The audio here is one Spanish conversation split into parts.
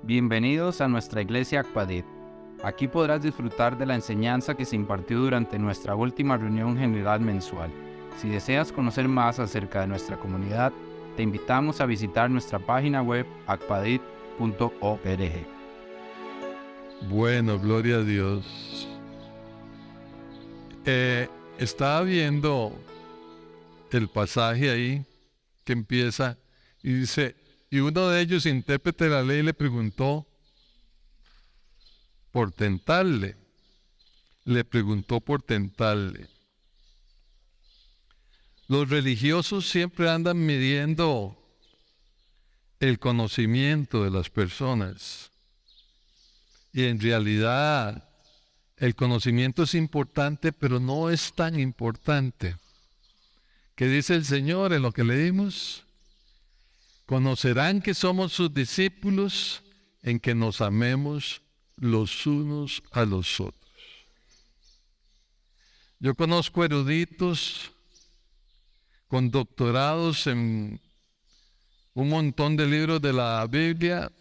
Bienvenidos a nuestra iglesia Akpadit. Aquí podrás disfrutar de la enseñanza que se impartió durante nuestra última reunión general mensual. Si deseas conocer más acerca de nuestra comunidad, te invitamos a visitar nuestra página web akpadit.org. Bueno, gloria a Dios. Estaba viendo el pasaje ahí que empieza y dice, y uno de ellos, intérprete de la ley, le preguntó por tentarle. Los religiosos siempre andan midiendo el conocimiento de las personas. Y en realidad el conocimiento es importante, pero no es tan importante. ¿Qué dice el Señor en lo que leímos? Conocerán que somos sus discípulos en que nos amemos los unos a los otros. Yo conozco eruditos con doctorados en un montón de libros de la Biblia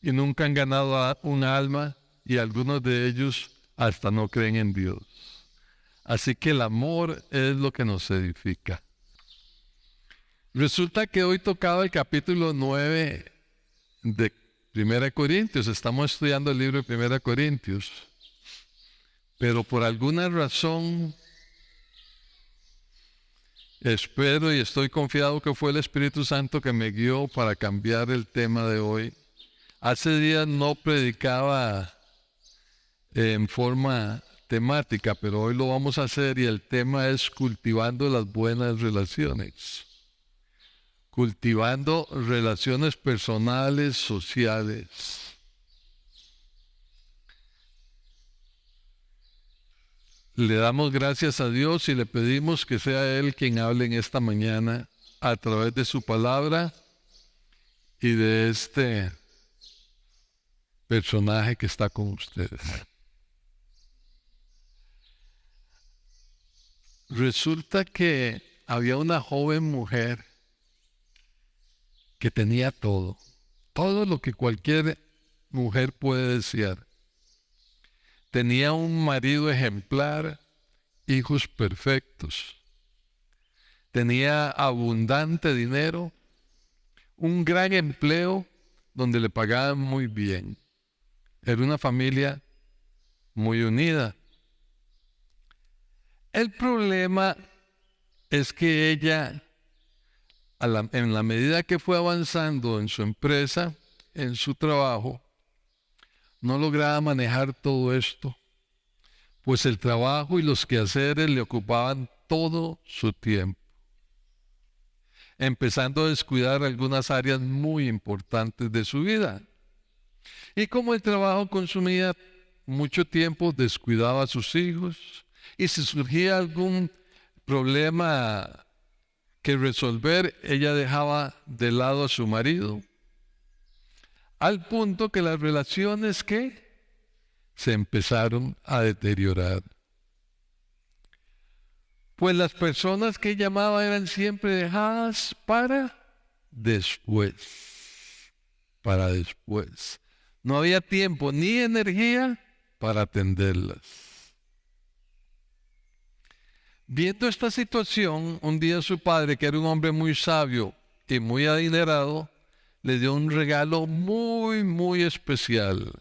y nunca han ganado un alma, y algunos de ellos hasta no creen en Dios. Así que el amor es lo que nos edifica. Resulta que hoy tocaba el capítulo 9 de 1 Corintios. Estamos estudiando el libro de 1 Corintios. Pero por alguna razón, espero y estoy confiado que fue el Espíritu Santo que me guió para cambiar el tema de hoy. Hace días no predicaba en forma temática, pero hoy lo vamos a hacer y el tema es cultivando las buenas relaciones. Cultivando relaciones personales, sociales. Le damos gracias a Dios y le pedimos que sea Él quien hable en esta mañana a través de su palabra y de este personaje que está con ustedes. Resulta que había una joven mujer que tenía todo lo que cualquier mujer puede desear. Tenía un marido ejemplar, hijos perfectos. Tenía abundante dinero, un gran empleo donde le pagaban muy bien. Era una familia muy unida. El problema es que ella, en la medida que fue avanzando en su empresa, en su trabajo, no lograba manejar todo esto, pues el trabajo y los quehaceres le ocupaban todo su tiempo, empezando a descuidar algunas áreas muy importantes de su vida. Y como el trabajo consumía mucho tiempo, descuidaba a sus hijos, y si surgía algún problema que resolver, ella dejaba de lado a su marido, al punto que las relaciones se empezaron a deteriorar. Pues las personas que llamaba eran siempre dejadas para después. No había tiempo ni energía para atenderlas. Viendo esta situación, un día su padre, que era un hombre muy sabio y muy adinerado, le dio un regalo muy, muy especial.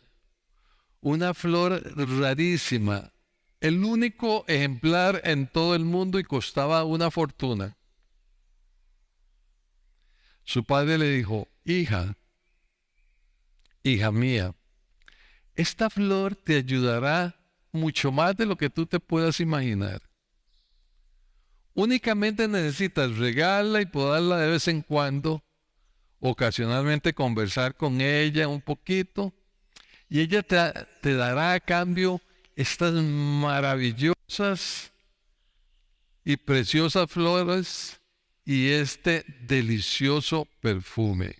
Una flor rarísima, el único ejemplar en todo el mundo, y costaba una fortuna. Su padre le dijo: hija mía, esta flor te ayudará mucho más de lo que tú te puedas imaginar. Únicamente necesitas regarla y podarla de vez en cuando, ocasionalmente conversar con ella un poquito, y ella te dará a cambio estas maravillosas y preciosas flores y este delicioso perfume.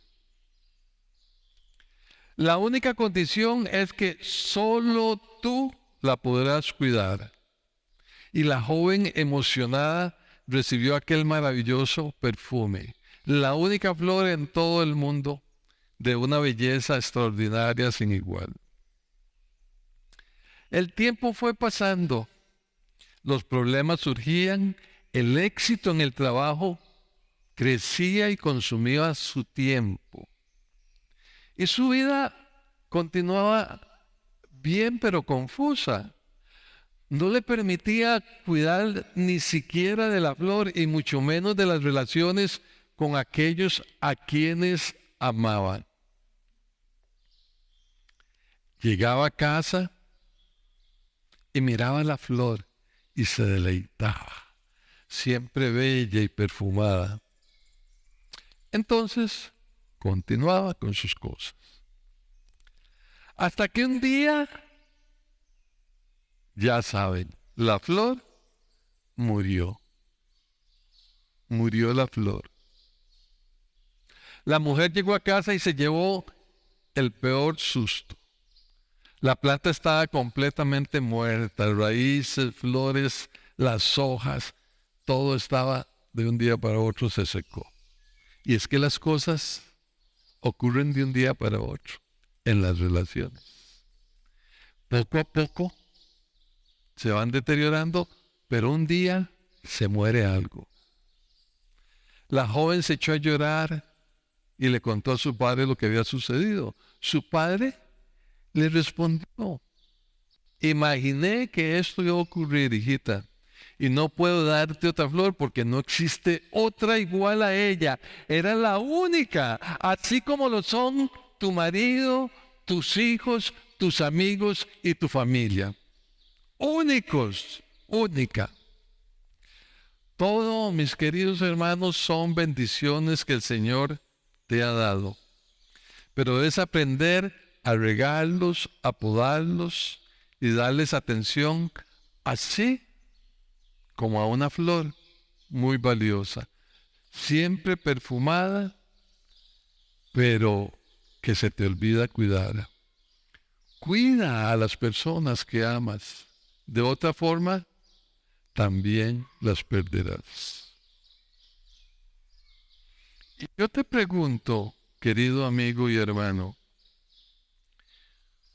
La única condición es que solo tú la podrás cuidar. Y la joven, emocionada, recibió aquel maravilloso perfume, la única flor en todo el mundo de una belleza extraordinaria sin igual. El tiempo fue pasando, los problemas surgían, el éxito en el trabajo crecía y consumía su tiempo. Y su vida continuaba bien pero confusa. No le permitía cuidar ni siquiera de la flor y mucho menos de las relaciones con aquellos a quienes amaban. Llegaba a casa y miraba la flor y se deleitaba, siempre bella y perfumada. Entonces continuaba con sus cosas. Hasta que un día, ya saben, la flor murió. Murió la flor. La mujer llegó a casa y se llevó el peor susto. La planta estaba completamente muerta, raíces, flores, las hojas, todo estaba de un día para otro se secó. Y es que las cosas ocurren de un día para otro en las relaciones. Poco a poco se van deteriorando, pero un día se muere algo. La joven se echó a llorar y le contó a su padre lo que había sucedido. Su padre le respondió: imaginé que esto iba a ocurrir, hijita, y no puedo darte otra flor porque no existe otra igual a ella. Era la única, así como lo son tu marido, tus hijos, tus amigos y tu familia. Únicos, única. Todo, mis queridos hermanos, son bendiciones que el Señor te ha dado. Pero es aprender a regarlos, a podarlos y darles atención, así como a una flor muy valiosa, siempre perfumada, pero que se te olvida cuidar. Cuida a las personas que amas. De otra forma, también las perderás. Y yo te pregunto, querido amigo y hermano,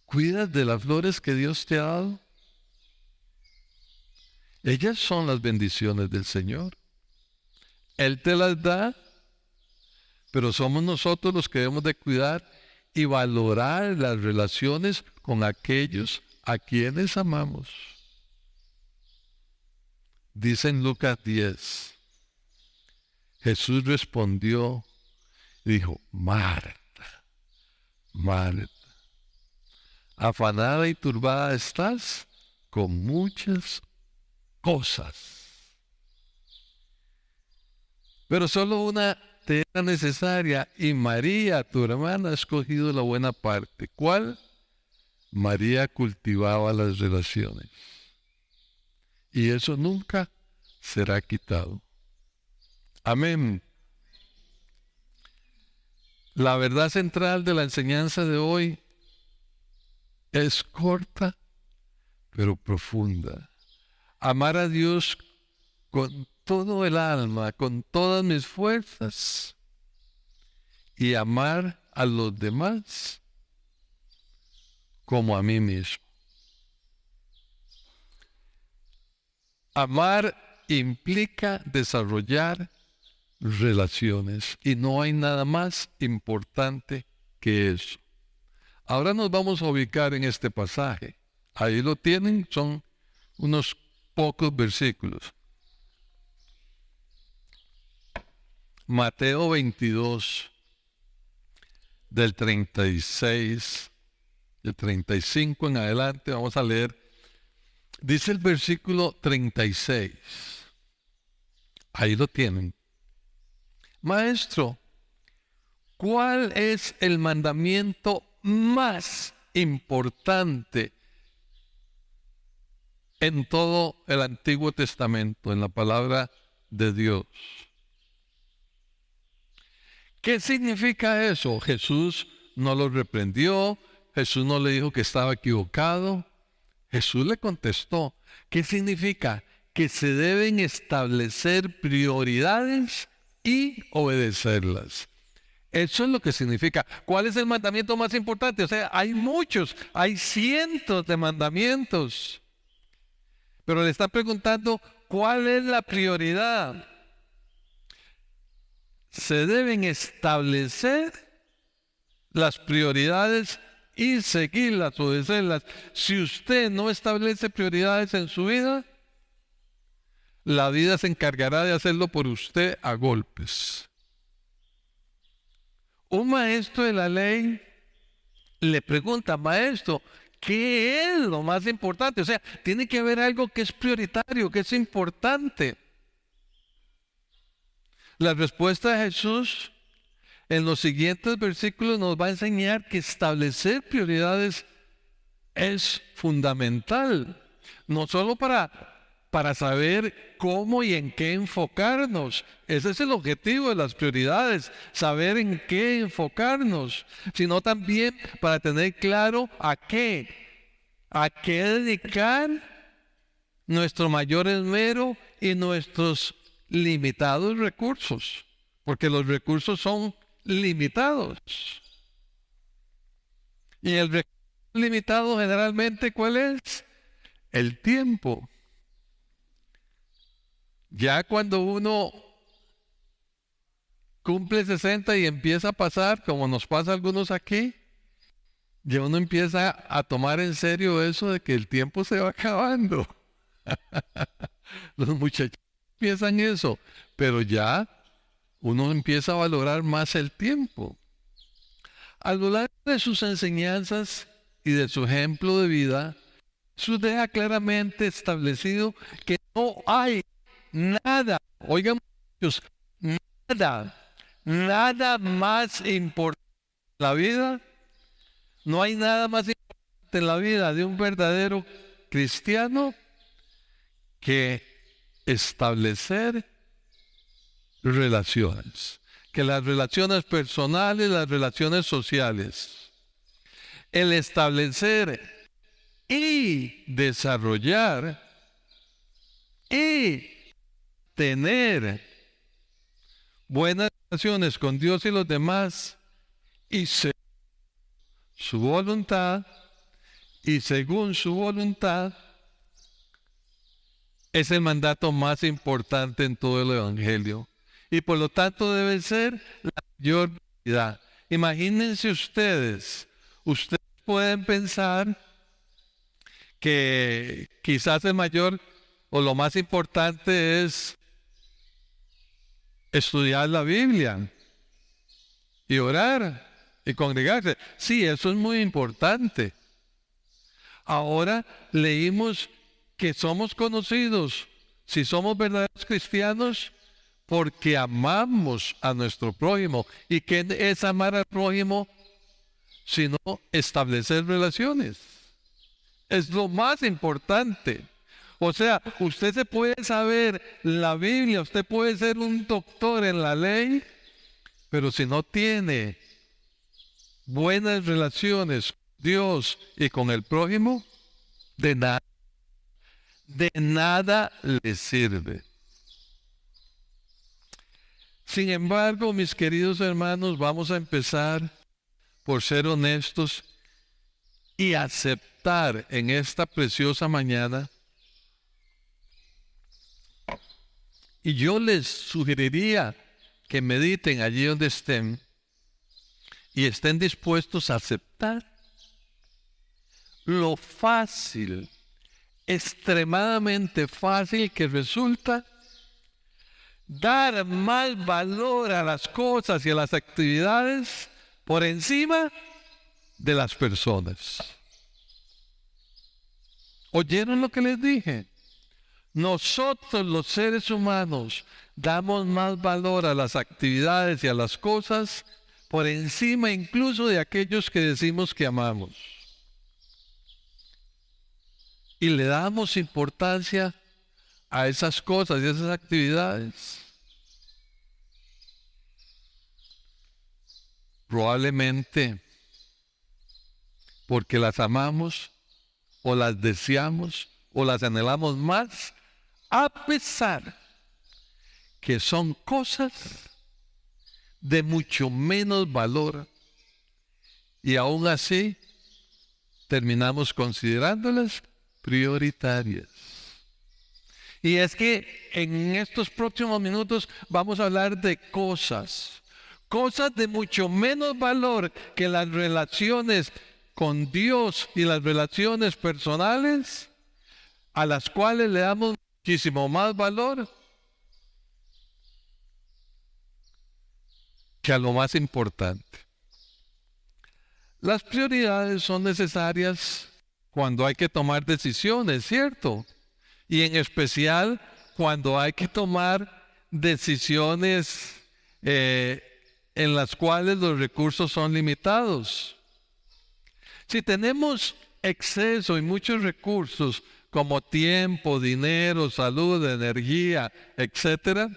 ¿cuidas de las flores que Dios te ha dado? Ellas son las bendiciones del Señor. Él te las da, pero somos nosotros los que debemos de cuidar y valorar las relaciones con aquellos a quienes amamos. Dice en Lucas 10, Jesús respondió y dijo: Marta, Marta, afanada y turbada estás con muchas cosas, pero solo una te era necesaria, y María, tu hermana, ha escogido la buena parte. ¿Cuál? María cultivaba las relaciones, y eso nunca será quitado. Amén. La verdad central de la enseñanza de hoy es corta, pero profunda. Amar a Dios con todo el alma, con todas mis fuerzas, y amar a los demás como a mí mismo. Amar implica desarrollar relaciones, y no hay nada más importante que eso. Ahora nos vamos a ubicar en este pasaje. Ahí lo tienen, son unos pocos versículos. Mateo 22, del 36, del 35 en adelante, vamos a leer. Dice el versículo 36. Ahí lo tienen. Maestro, ¿cuál es el mandamiento más importante en todo el Antiguo Testamento, en la palabra de Dios? ¿Qué significa eso? Jesús no lo reprendió, Jesús no le dijo que estaba equivocado. Jesús le contestó, ¿qué significa? Que se deben establecer prioridades y obedecerlas. Eso es lo que significa. ¿Cuál es el mandamiento más importante? O sea, hay muchos, hay cientos de mandamientos. Pero le están preguntando, ¿cuál es la prioridad? Se deben establecer las prioridades y seguirlas, obedecerlas. Si usted no establece prioridades en su vida, la vida se encargará de hacerlo por usted a golpes. Un maestro de la ley le pregunta, maestro, ¿qué es lo más importante? O sea, tiene que haber algo que es prioritario, que es importante. La respuesta de Jesús en los siguientes versículos nos va a enseñar que establecer prioridades es fundamental, no solo para saber cómo y en qué enfocarnos. Ese es el objetivo de las prioridades, saber en qué enfocarnos, sino también para tener claro a qué dedicar nuestro mayor esmero y nuestros limitados recursos, porque los recursos son limitados. Y el recurso limitado generalmente, ¿cuál es? El tiempo. Ya cuando uno cumple 60 y empieza a pasar, como nos pasa a algunos aquí, ya uno empieza a tomar en serio eso de que el tiempo se va acabando. Los muchachos piensan eso, pero ya uno empieza a valorar más el tiempo. A lo largo de sus enseñanzas y de su ejemplo de vida, Jesús deja claramente establecido que no hay nada, oigan muchachos, nada más importante en la vida, no hay nada más importante en la vida de un verdadero cristiano que establecer relaciones, que las relaciones personales, las relaciones sociales, el establecer y desarrollar y tener buenas relaciones con Dios y los demás y según su voluntad es el mandato más importante en todo el Evangelio y por lo tanto debe ser la mayor prioridad. Imagínense ustedes pueden pensar que quizás el mayor o lo más importante es estudiar la Biblia y orar y congregarse. Sí, eso es muy importante. Ahora leímos que somos conocidos, si somos verdaderos cristianos, porque amamos a nuestro prójimo. ¿Y qué es amar al prójimo? Sino establecer relaciones. Es lo más importante. O sea, usted se puede saber la Biblia, usted puede ser un doctor en la ley, pero si no tiene buenas relaciones con Dios y con el prójimo, de nada le sirve. Sin embargo, mis queridos hermanos, vamos a empezar por ser honestos y aceptar en esta preciosa mañana. Y yo les sugeriría que mediten allí donde estén y estén dispuestos a aceptar lo fácil, extremadamente fácil que resulta dar más valor a las cosas y a las actividades por encima de las personas. ¿Oyeron lo que les dije? Nosotros los seres humanos damos más valor a las actividades y a las cosas por encima incluso de aquellos que decimos que amamos. Y le damos importancia a esas cosas y a esas actividades. Probablemente porque las amamos o las deseamos o las anhelamos más, a pesar que son cosas de mucho menos valor y aún así terminamos considerándolas prioritarias. Y es que en estos próximos minutos vamos a hablar de cosas de mucho menos valor que las relaciones con Dios y las relaciones personales, a las cuales le damos muchísimo más valor que a lo más importante. Las prioridades son necesarias cuando hay que tomar decisiones, ¿cierto? Y en especial cuando hay que tomar decisiones en las cuales los recursos son limitados. Si tenemos exceso y muchos recursos como tiempo, dinero, salud, energía, etcétera,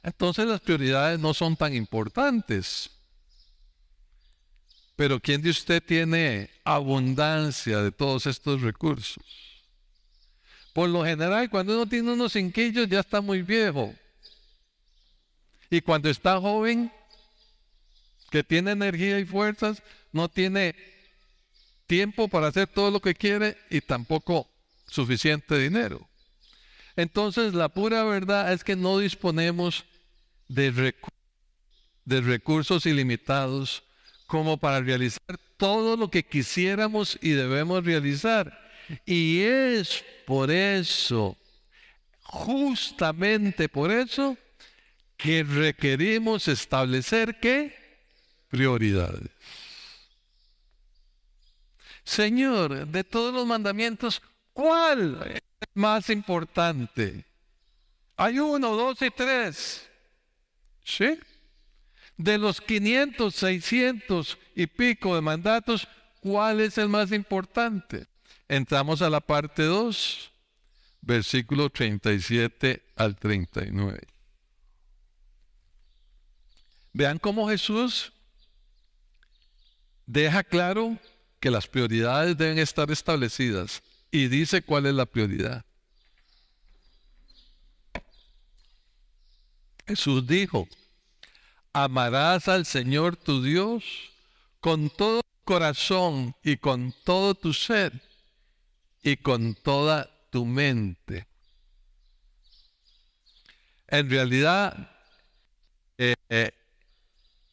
entonces las prioridades no son tan importantes. Pero ¿quién de usted tiene abundancia de todos estos recursos? Por lo general, cuando uno tiene unos cinquillos ya está muy viejo. Y cuando está joven, que tiene energía y fuerzas, no tiene tiempo para hacer todo lo que quiere y tampoco suficiente dinero. Entonces, la pura verdad es que no disponemos de recursos ilimitados como para realizar todo lo que quisiéramos y debemos realizar. Y es por eso, justamente por eso, que requerimos establecer ¿qué? Prioridades. Señor, de todos los mandamientos, ¿cuál es el más importante? Hay 1, 2 y 3. ¿Sí? De los 500, 600 y pico de mandatos, ¿cuál es el más importante? Entramos a la parte 2, versículo 37 al 39. Vean cómo Jesús deja claro que las prioridades deben estar establecidas y dice cuál es la prioridad. Jesús dijo: amarás al Señor tu Dios con todo tu corazón y con todo tu ser y con toda tu mente. En realidad,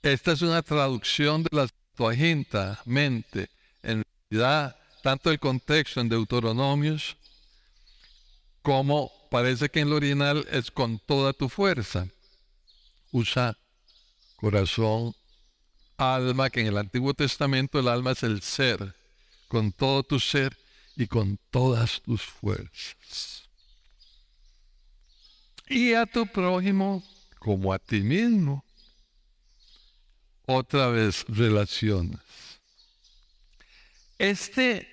esta es una traducción de la Septuaginta, mente. En realidad, tanto el contexto en Deuteronomios como parece que en lo original es con toda tu fuerza. Usa corazón, alma, que en el Antiguo Testamento el alma es el ser, con todo tu ser y con todas tus fuerzas. Y a tu prójimo como a ti mismo. Otra vez relaciones. Este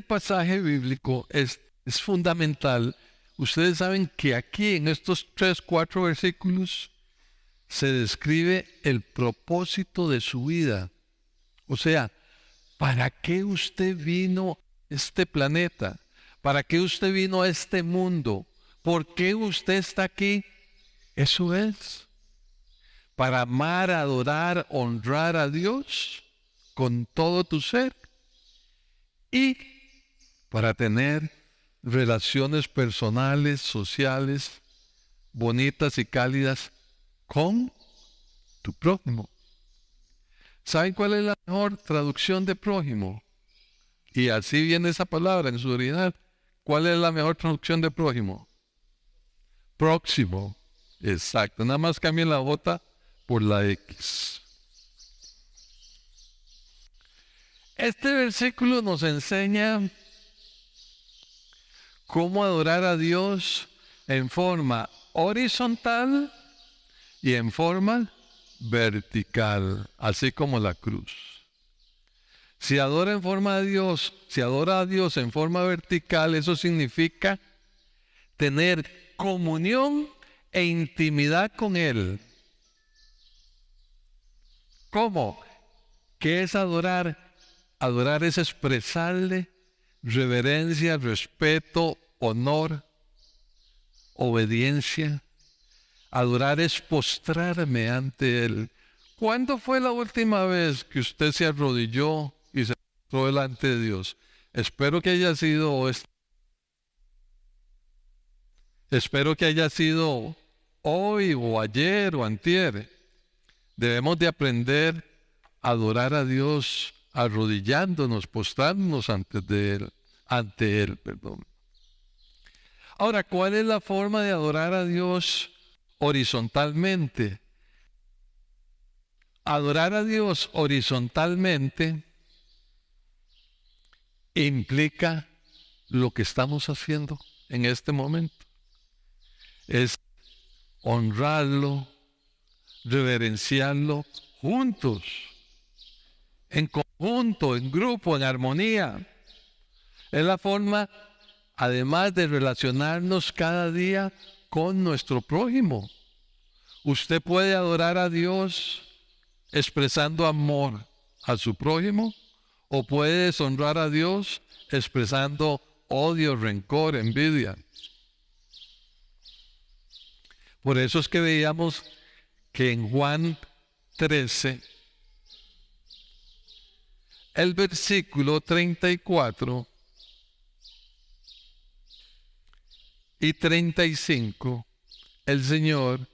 pasaje bíblico es fundamental. Ustedes saben que aquí en estos 3, 4 versículos se describe el propósito de su vida. O sea, ¿para qué usted vino a este planeta? ¿Para qué usted vino a este mundo? ¿Por qué usted está aquí? Eso es. Para amar, adorar, honrar a Dios con todo tu ser y para tener relaciones personales, sociales, bonitas y cálidas con tu prójimo. ¿Saben cuál es la mejor traducción de prójimo? Y así viene esa palabra en su original. ¿Cuál es la mejor traducción de prójimo? Próximo. Exacto. Nada más cambien la J por la X. Este versículo nos enseña cómo adorar a Dios en forma horizontal y en forma vertical, así como la cruz. Si adora en forma de Dios, si adora a Dios en forma vertical, eso significa tener comunión e intimidad con Él. ¿Cómo? ¿Qué es adorar? Adorar es expresarle reverencia, respeto, honor, obediencia. Adorar es postrarme ante Él. ¿Cuándo fue la última vez que usted se arrodilló y se postró delante de Dios? Espero que haya sido hoy o ayer o antier. Debemos de aprender a adorar a Dios arrodillándonos, postrándonos ante Él. Ahora, ¿cuál es la forma de adorar a Dios horizontalmente? Adorar a Dios horizontalmente implica lo que estamos haciendo en este momento. Es honrarlo, reverenciarlo juntos, en conjunto, en grupo, en armonía. Es la forma, además de relacionarnos cada día con nuestro prójimo. Usted puede adorar a Dios expresando amor a su prójimo, o puede deshonrar a Dios expresando odio, rencor, envidia. Por eso es que veíamos que en Juan 13, el versículo 34 y 35, el Señor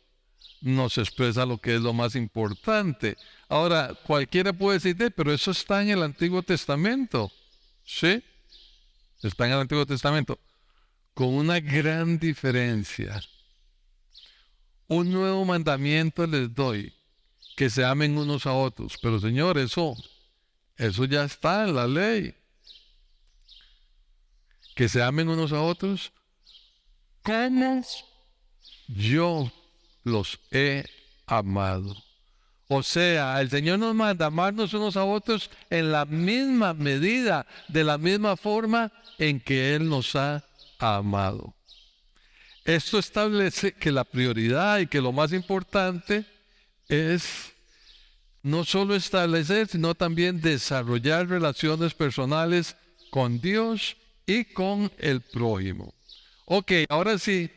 nos expresa lo que es lo más importante. Ahora, cualquiera puede decir, pero eso está en el Antiguo Testamento. ¿Sí? Está en el Antiguo Testamento. Con una gran diferencia. Un nuevo mandamiento les doy, que se amen unos a otros. Pero Señor, eso ya está en la ley. Que se amen unos a otros. ¿Cómo yo los he amado? O sea, el Señor nos manda amarnos unos a otros en la misma medida, de la misma forma en que Él nos ha amado. Esto establece que la prioridad y que lo más importante es no solo establecer, sino también desarrollar relaciones personales con Dios y con el prójimo. Ok, ahora sí,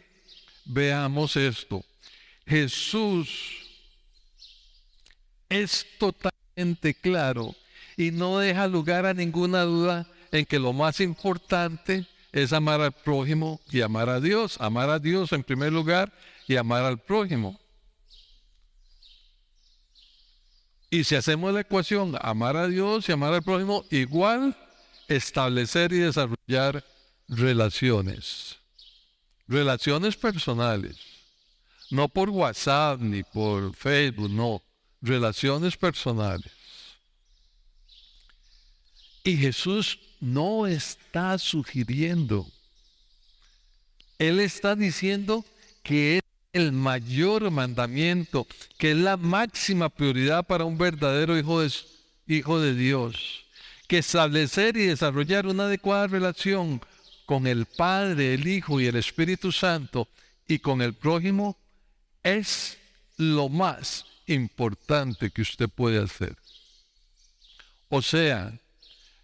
veamos esto. Jesús es totalmente claro y no deja lugar a ninguna duda en que lo más importante es amar al prójimo y amar a Dios. Amar a Dios en primer lugar y amar al prójimo. Y si hacemos la ecuación, amar a Dios y amar al prójimo, igual establecer y desarrollar relaciones. Relaciones personales. No por WhatsApp ni por Facebook, no. Relaciones personales. Y Jesús no está sugiriendo. Él está diciendo que es el mayor mandamiento, que es la máxima prioridad para un verdadero hijo de Dios. Que establecer y desarrollar una adecuada relación con el Padre, el Hijo y el Espíritu Santo y con el prójimo es lo más importante que usted puede hacer. O sea,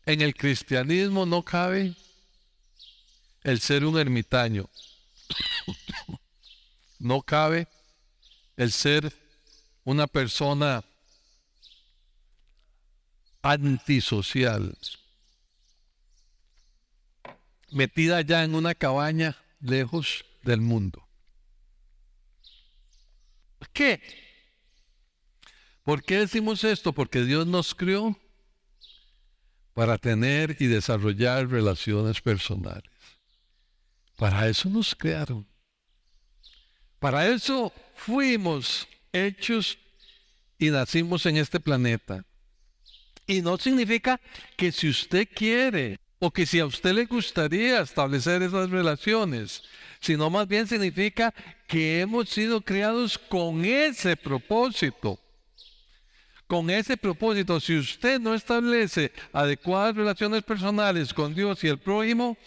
en el cristianismo no cabe el ser un ermitaño. No cabe el ser una persona antisocial, metida ya en una cabaña lejos del mundo. ¿Por qué? ¿Por qué decimos esto? Porque Dios nos creó para tener y desarrollar relaciones personales. Para eso nos crearon. Para eso fuimos hechos y nacimos en este planeta. Y no significa que si usted quiere o que si a usted le gustaría establecer esas relaciones, sino más bien significa que hemos sido creados con ese propósito. Con ese propósito, si usted no establece adecuadas relaciones personales con Dios y el prójimo,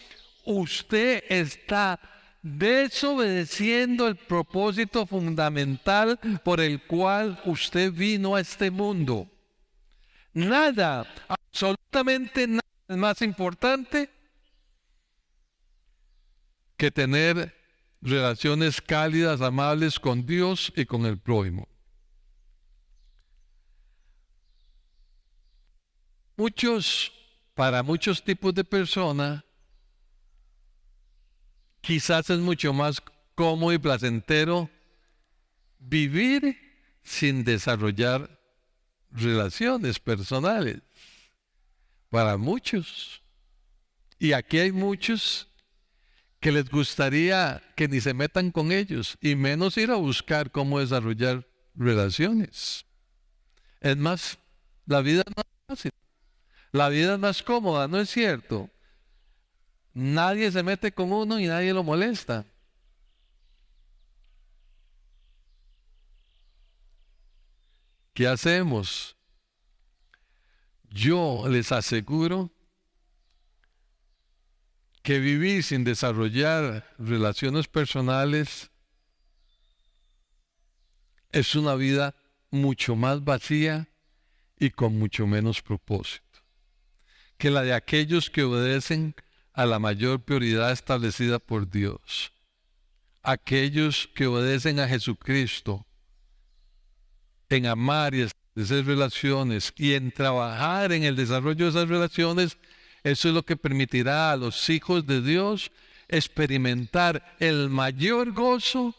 usted está desobedeciendo el propósito fundamental por el cual usted vino a este mundo. Nada, absolutamente nada es más importante que tener relaciones cálidas, amables con Dios y con el prójimo. Para muchos tipos de personas, quizás es mucho más cómodo y placentero vivir sin desarrollar relaciones personales. Para muchos. Y aquí hay muchos que les gustaría que ni se metan con ellos y menos ir a buscar cómo desarrollar relaciones. Es más, la vida es más fácil. La vida es más cómoda, ¿no es cierto? Nadie se mete con uno y nadie lo molesta. ¿Qué hacemos? Yo les aseguro que vivir sin desarrollar relaciones personales es una vida mucho más vacía y con mucho menos propósito que la de aquellos que obedecen a la mayor prioridad establecida por Dios. Aquellos que obedecen a Jesucristo en amar y establecer relaciones y en trabajar en el desarrollo de esas relaciones, eso es lo que permitirá a los hijos de Dios experimentar el mayor gozo,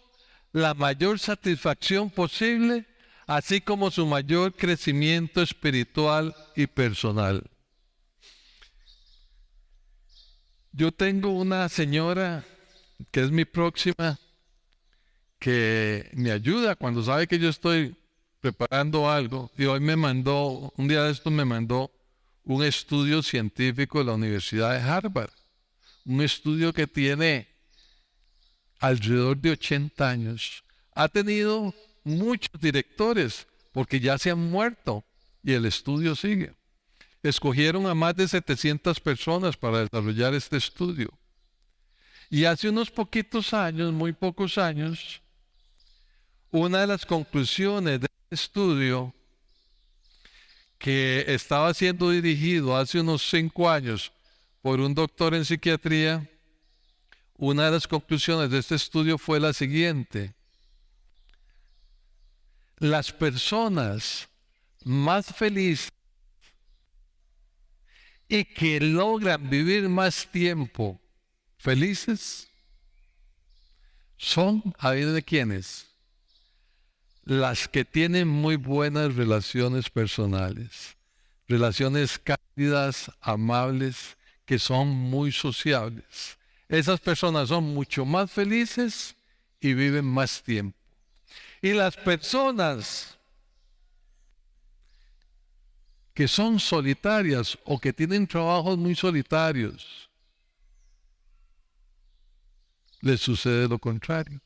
la mayor satisfacción posible, así como su mayor crecimiento espiritual y personal. Yo tengo una señora que es mi próxima, que me ayuda cuando sabe que yo estoy preparando algo, y hoy un día de estos me mandó un estudio científico de la Universidad de Harvard, un estudio que tiene alrededor de 80 años. Ha tenido muchos directores porque ya se han muerto y el estudio sigue. Escogieron a más de 700 personas para desarrollar este estudio. Y hace unos poquitos años, muy pocos años, una de las conclusiones del estudio, que estaba siendo dirigido hace unos 5 años por un doctor en psiquiatría, una de las conclusiones de este estudio fue la siguiente: las personas más felices y que logran vivir más tiempo felices son, ¿adivinen de quiénes? Las que tienen muy buenas relaciones personales, relaciones cálidas, amables, que son muy sociables. Esas personas son mucho más felices y viven más tiempo. Y las personas que son solitarias o que tienen trabajos muy solitarios, les sucede lo contrario.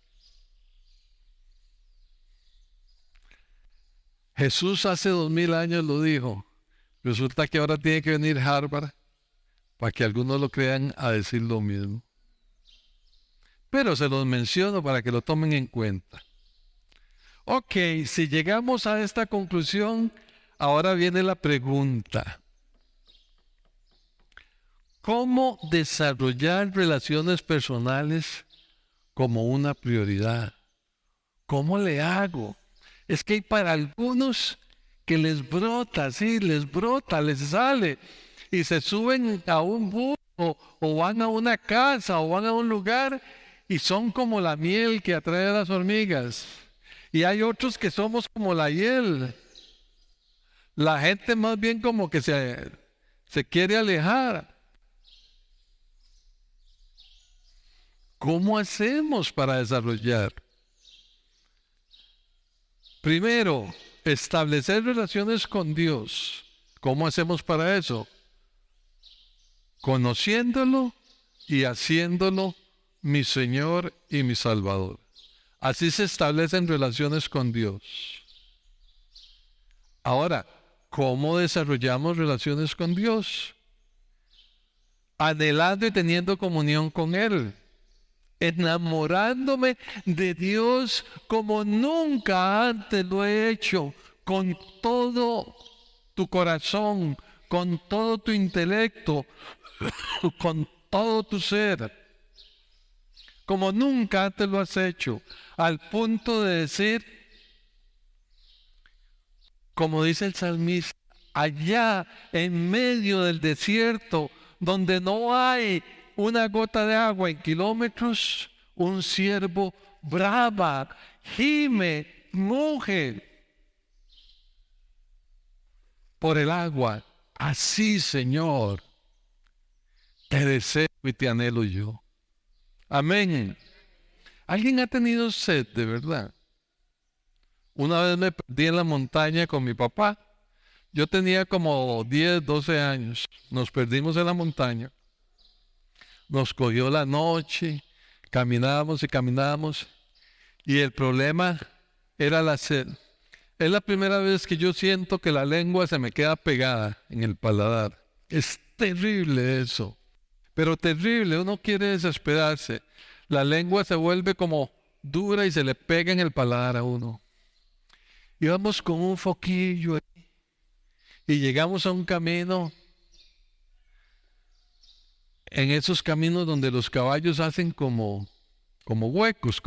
Jesús hace 2000 años lo dijo. Resulta que ahora tiene que venir Harvard para que algunos lo crean a decir lo mismo. Pero se los menciono para que lo tomen en cuenta. Ok, si llegamos a esta conclusión, ahora viene la pregunta: ¿cómo desarrollar relaciones personales como una prioridad? ¿Cómo le hago? Es que hay para algunos que les brota, sí, les brota, les sale, y se suben a un bus o van a una casa o van a un lugar y son como la miel que atrae a las hormigas. Y hay otros que somos como la hiel. La gente más bien como que se quiere alejar. ¿Cómo hacemos para desarrollar? Primero, establecer relaciones con Dios. ¿Cómo hacemos para eso? Conociéndolo y haciéndolo mi Señor y mi Salvador. Así se establecen relaciones con Dios. Ahora, ¿cómo desarrollamos relaciones con Dios? Anhelando y teniendo comunión con Él. Enamorándome de Dios como nunca antes lo he hecho, con todo tu corazón, con todo tu intelecto, con todo tu ser. como nunca antes lo has hecho, al punto de decir, como dice el salmista, allá en medio del desierto, donde no hay una gota de agua en kilómetros, un ciervo brama, gime, muge por el agua. Así, Señor, te deseo y te anhelo yo. Amén. ¿Alguien ha tenido sed de verdad? Una vez me perdí en la montaña con mi papá. Yo tenía como 10, 12 años. Nos perdimos en la montaña. Nos cogió la noche. Caminábamos y caminábamos. Y el problema era la sed. Es la primera vez que yo siento que la lengua se me queda pegada en el paladar. Es terrible eso. Pero terrible, uno quiere desesperarse. La lengua se vuelve como dura y se le pega en el paladar a uno. Íbamos con un foquillo ahí y llegamos a un camino, en esos caminos donde los caballos hacen como huecos,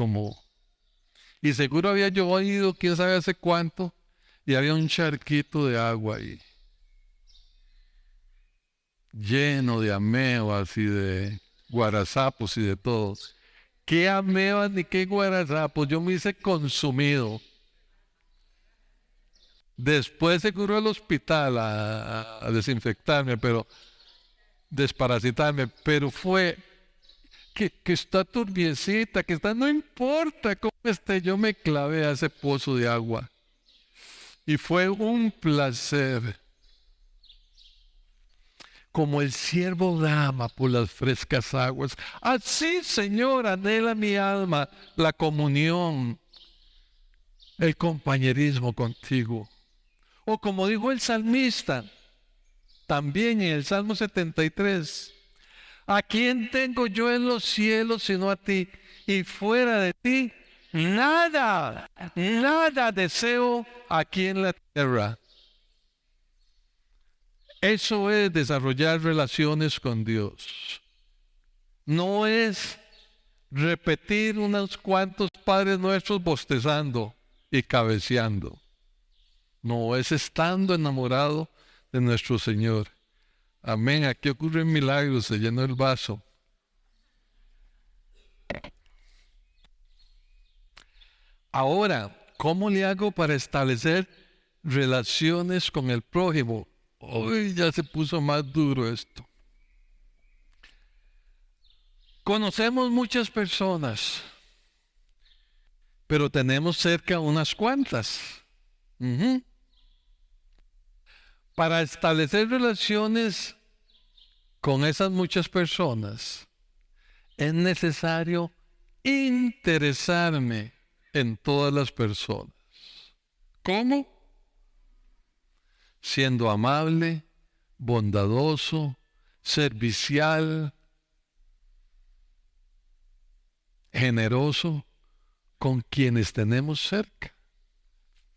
y seguro había yo oído, quién sabe hace cuánto, y había un charquito de agua ahí, lleno de amebas y de guarazapos y de todo. ¿Qué amebas ni qué guarazapos? Yo me hice consumido. Después se curó al hospital a desinfectarme, desparasitarme, pero fue que está turbiecita, no importa cómo esté, yo me clavé a ese pozo de agua. Y fue un placer. Como el ciervo brama por las frescas aguas, así, Señor, anhela mi alma la comunión, el compañerismo contigo. O como dijo el salmista, también en el Salmo 73, ¿a quién tengo yo en los cielos sino a ti? Y fuera de ti, nada deseo aquí en la tierra. Eso es desarrollar relaciones con Dios. No es repetir unos cuantos Padres Nuestros bostezando y cabeceando. No, es estando enamorado de nuestro Señor. Amén. Aquí ocurren milagros, se llenó el vaso. Ahora, ¿cómo le hago para establecer relaciones con el prójimo? Hoy ya se puso más duro esto. Conocemos muchas personas, pero tenemos cerca unas cuantas. Para establecer relaciones con esas muchas personas, es necesario interesarme en todas las personas. ¿Cómo? Siendo amable, bondadoso, servicial, generoso con quienes tenemos cerca.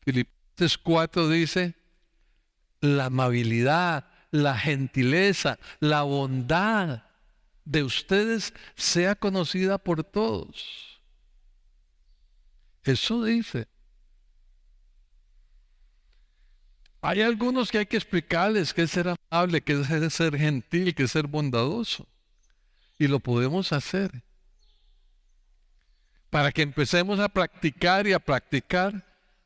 Filipenses 4 dice, la amabilidad, la gentileza, la bondad de ustedes sea conocida por todos. Eso dice. Hay algunos que hay que explicarles qué es ser amable, qué es ser gentil, qué es ser bondadoso. Y lo podemos hacer. Para que empecemos a practicar y a practicar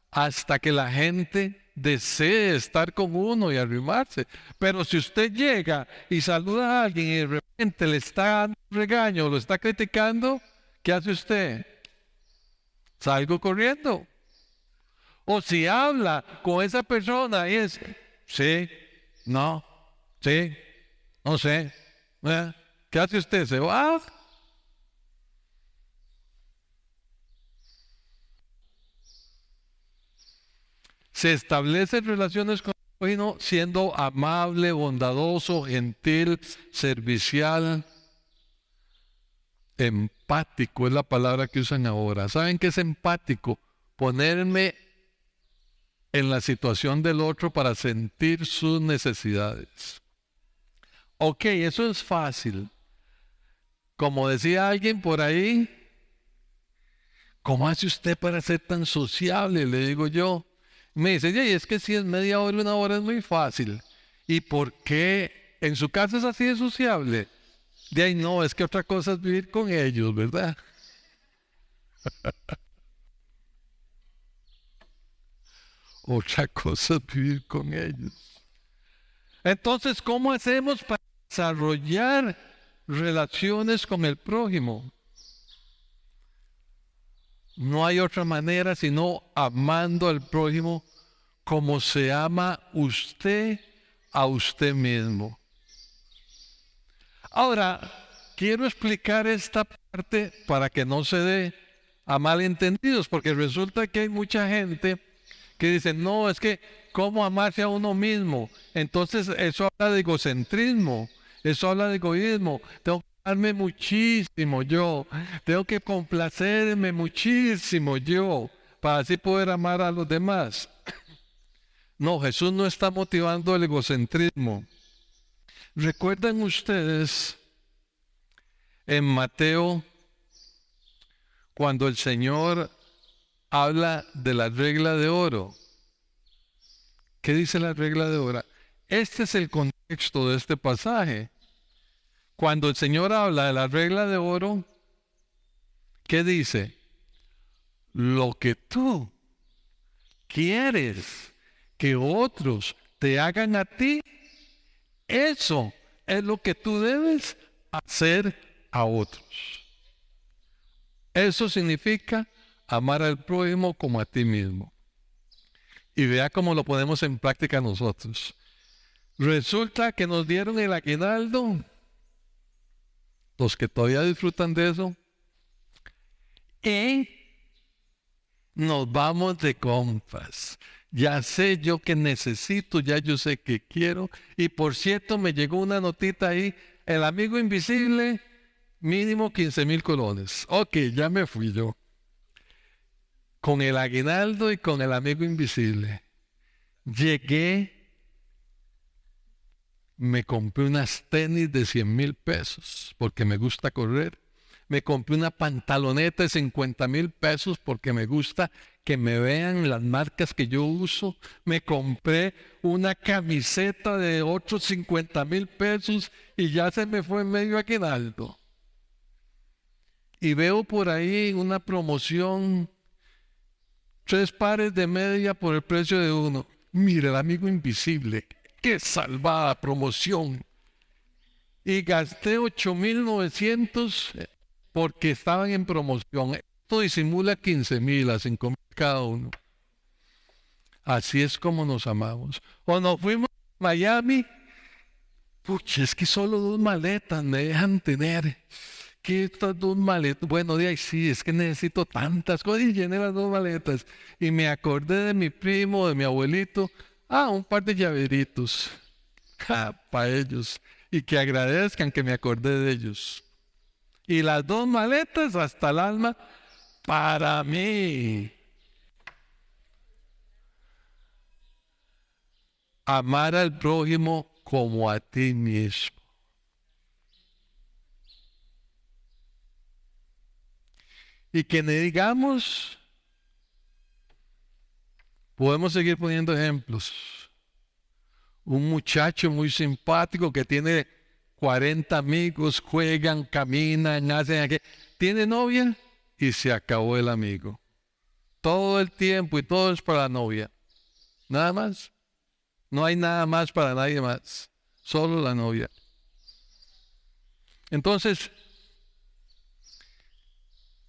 hasta que la gente desee estar con uno y arrimarse. Pero si usted llega y saluda a alguien y de repente le está dando un regaño o lo está criticando, ¿qué hace usted? Salgo corriendo. O si habla con esa persona y es, sí, no, sí, no sé. ¿Qué hace usted? Se va. Se establecen relaciones con el prójimo siendo amable, bondadoso, gentil, servicial, empático es la palabra que usan ahora. ¿Saben qué es empático? Ponerme en la situación del otro para sentir sus necesidades. Ok, eso es fácil. Como decía alguien por ahí, ¿cómo hace usted para ser tan sociable? Le digo yo. Me dice, y es que si es media hora, 1 hora es muy fácil. ¿Y por qué en su casa es así de sociable? De ahí no, es que otra cosa es vivir con ellos, ¿verdad? Otra cosa es vivir con ellos. Entonces, ¿cómo hacemos para desarrollar relaciones con el prójimo? No hay otra manera sino amando al prójimo como se ama usted a usted mismo. Ahora, quiero explicar esta parte para que no se dé a malentendidos, porque resulta que hay mucha gente que dice, no, es que cómo amarse a uno mismo. Entonces eso habla de egocentrismo, eso habla de egoísmo. Tengo que amarme muchísimo yo, tengo que complacerme muchísimo yo, para así poder amar a los demás. No, Jesús no está motivando el egocentrismo. ¿Recuerdan ustedes en Mateo cuando el Señor habla de la regla de oro? ¿Qué dice la regla de oro? Este es el contexto de este pasaje. Cuando el Señor habla de la regla de oro, ¿qué dice? Lo que tú quieres que otros te hagan a ti, eso es lo que tú debes hacer a otros. Eso significa amar al prójimo como a ti mismo. Y vea cómo lo ponemos en práctica nosotros. Resulta que nos dieron el aguinaldo, los que todavía disfrutan de eso, y nos vamos de compras. Ya sé yo que necesito, ya yo sé que quiero. Y por cierto, me llegó una notita ahí, el amigo invisible, mínimo 15,000 colones. Ok, ya me fui yo. Con el aguinaldo y con el amigo invisible. Llegué, me compré unas tenis de 100,000 pesos porque me gusta correr. Me compré una pantaloneta de 50,000 pesos porque me gusta que me vean las marcas que yo uso. Me compré una camiseta de otros 50,000 pesos y ya se me fue medio aguinaldo. Y veo por ahí una promoción, 3 pares de media por el precio de uno. Mire, el amigo invisible, qué salvada promoción. Y gasté 8,900 porque estaban en promoción. Esto disimula 15,000 a 5,000 cada uno. Así es como nos amamos. O nos fuimos a Miami. Pucha, es que solo 2 maletas me dejan tener. ¿Qué estas 2 maletas? Bueno, de ahí sí, es que necesito tantas cosas y llené las 2 maletas. Y me acordé de mi primo, de mi abuelito. Un par de llaveritos. Para ellos. Y que agradezcan que me acordé de ellos. Y las 2 maletas hasta el alma para mí. Amar al prójimo como a ti mismo. Y que ne digamos, podemos seguir poniendo ejemplos. Un muchacho muy simpático que tiene 40 amigos, juegan, caminan, hacen aquello. Tiene novia y se acabó el amigo. Todo el tiempo y todo es para la novia. Nada más. No hay nada más para nadie más. Solo la novia. Entonces,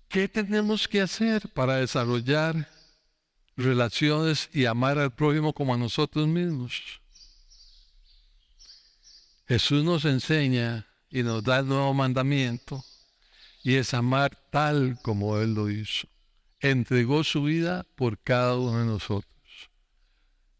¿qué tenemos que hacer para desarrollar relaciones y amar al prójimo como a nosotros mismos? Jesús nos enseña y nos da el nuevo mandamiento y es amar tal como Él lo hizo. Entregó su vida por cada uno de nosotros.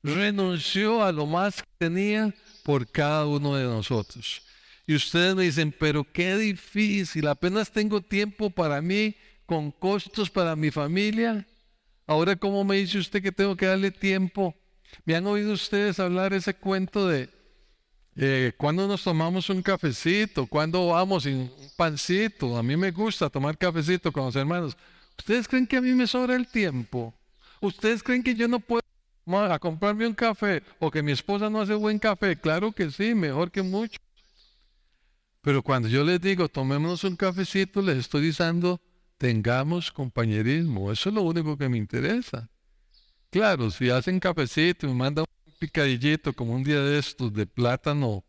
Renunció a lo más que tenía por cada uno de nosotros. Y ustedes me dicen, pero qué difícil, apenas tengo tiempo para mí, con costos para mi familia. Ahora, ¿cómo me dice usted que tengo que darle tiempo? ¿Me han oído ustedes hablar ese cuento de cuando nos tomamos un cafecito, cuando vamos en un pancito? A mí me gusta tomar cafecito con los hermanos. ¿Ustedes creen que a mí me sobra el tiempo? ¿Ustedes creen que yo no puedo a comprarme un café o que mi esposa no hace buen café? Claro que sí, mejor que mucho. Pero cuando yo les digo, tomémonos un cafecito, les estoy diciendo, tengamos compañerismo. Eso es lo único que me interesa. Claro, si hacen cafecito y me mandan un picadillito como un día de estos de plátano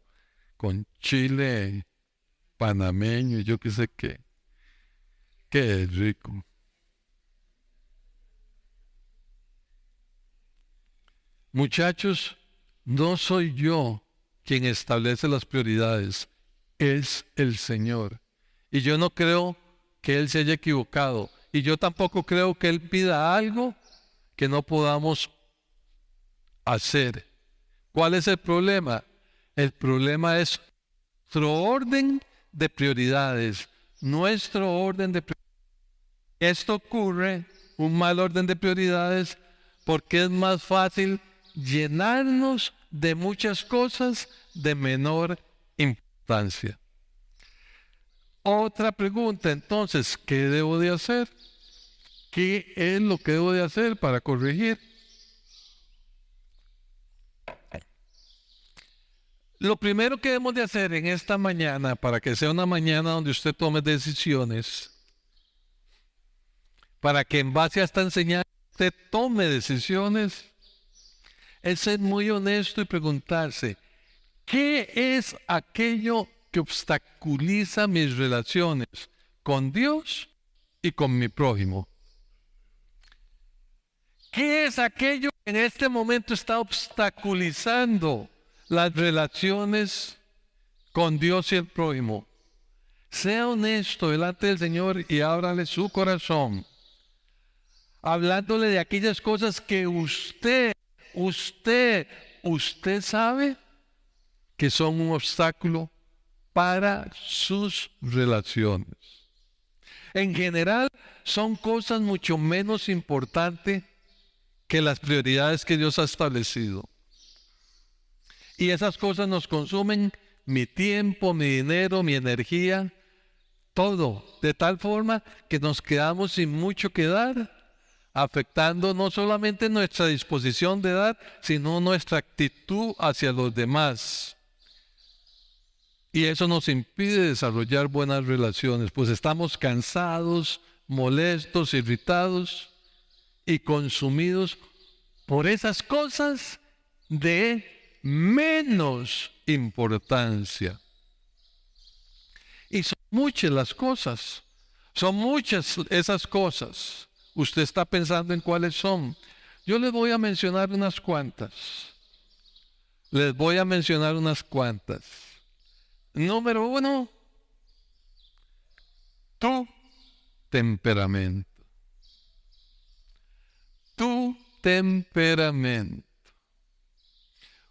con chile panameño y yo qué sé qué. Qué rico. Muchachos, no soy yo quien establece las prioridades, es el Señor. Y yo no creo que Él se haya equivocado. Y yo tampoco creo que Él pida algo que no podamos hacer. ¿Cuál es el problema? El problema es nuestro orden de prioridades. Nuestro orden de prioridades. Esto ocurre, un mal orden de prioridades, porque es más fácil llenarnos de muchas cosas de menor importancia. Otra pregunta, entonces, ¿qué debo de hacer? ¿Qué es lo que debo de hacer para corregir? Lo primero que debemos de hacer en esta mañana, para que sea una mañana donde usted tome decisiones, para que en base a esta enseñanza usted tome decisiones, es ser muy honesto y preguntarse, ¿qué es aquello que obstaculiza mis relaciones con Dios y con mi prójimo? ¿Qué es aquello que en este momento está obstaculizando las relaciones con Dios y el prójimo? Sea honesto delante del Señor y ábrale su corazón, hablándole de aquellas cosas que usted sabe que son un obstáculo para sus relaciones. En general, son cosas mucho menos importantes que las prioridades que Dios ha establecido. Y esas cosas nos consumen mi tiempo, mi dinero, mi energía, todo, de tal forma que nos quedamos sin mucho que dar, afectando no solamente nuestra disposición de dar, sino nuestra actitud hacia los demás. Y eso nos impide desarrollar buenas relaciones, pues estamos cansados, molestos, irritados y consumidos por esas cosas de menos importancia. Y son muchas las cosas, son muchas esas cosas. Usted está pensando en cuáles son. Yo les voy a mencionar unas cuantas. Número 1, tu temperamento. Tu temperamento.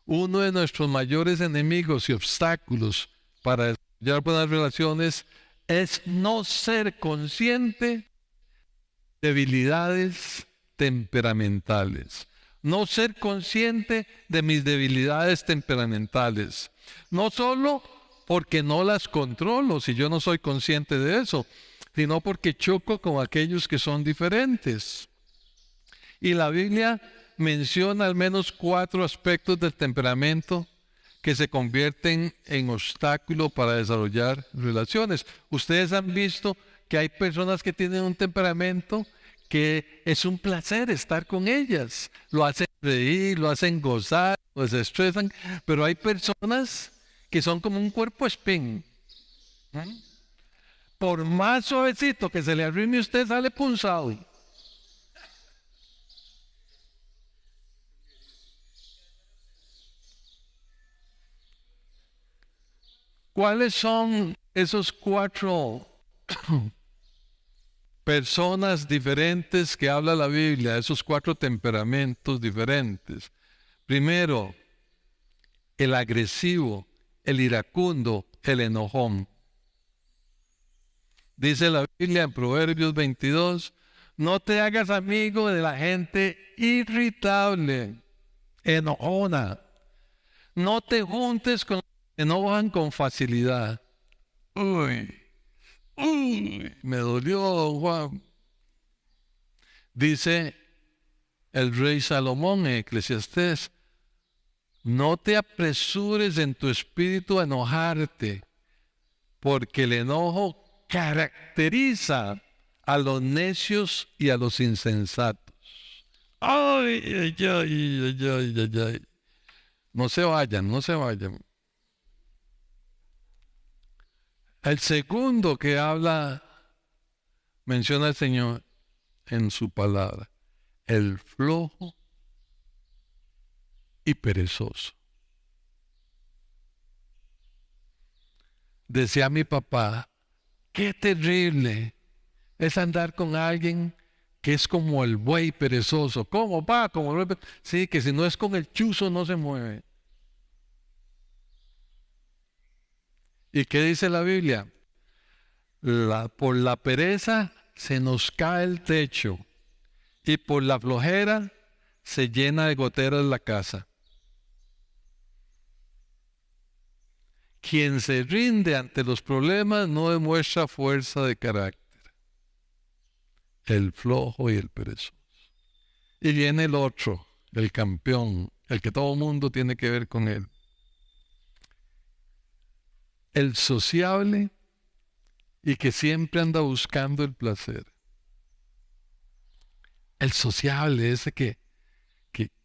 Uno de nuestros mayores enemigos y obstáculos para desarrollar buenas relaciones es no ser consciente de debilidades temperamentales. No ser consciente de mis debilidades temperamentales. No solo porque no las controlo, si yo no soy consciente de eso, sino porque choco con aquellos que son diferentes. Y la Biblia menciona al menos 4 aspectos del temperamento que se convierten en obstáculo para desarrollar relaciones. Ustedes han visto que hay personas que tienen un temperamento que es un placer estar con ellas. Lo hacen reír, lo hacen gozar, lo desestresan, pero hay personas que son como un cuerpo espín. Por más suavecito que se le arrime, usted sale punzado. ¿Cuáles son esos 4 personas diferentes que habla la Biblia? Esos 4 temperamentos diferentes. Primero, el agresivo, el iracundo, el enojón. Dice la Biblia en Proverbios 22, no te hagas amigo de la gente irritable, enojona. No te juntes con los que se enojan con facilidad. Uy, me dolió, don Juan. Dice el rey Salomón en Eclesiastés: no te apresures en tu espíritu a enojarte, porque el enojo caracteriza a los necios y a los insensatos. Ay, ay, ay, ay, ay, ay, ay. No se vayan, no se vayan. El segundo que habla, menciona el Señor en su palabra: el flojo y perezoso. Decía mi papá, qué terrible es andar con alguien que es como el buey perezoso. ¿Cómo va? Como el buey sí, que si no es con el chuzo no se mueve. ¿Y qué dice la Biblia? Por la pereza se nos cae el techo, y por la flojera se llena de goteras la casa. Quien se rinde ante los problemas no demuestra fuerza de carácter. El flojo y el perezoso. Y viene el otro, el campeón, el que todo el mundo tiene que ver con él. El sociable y que siempre anda buscando el placer. El sociable, ese que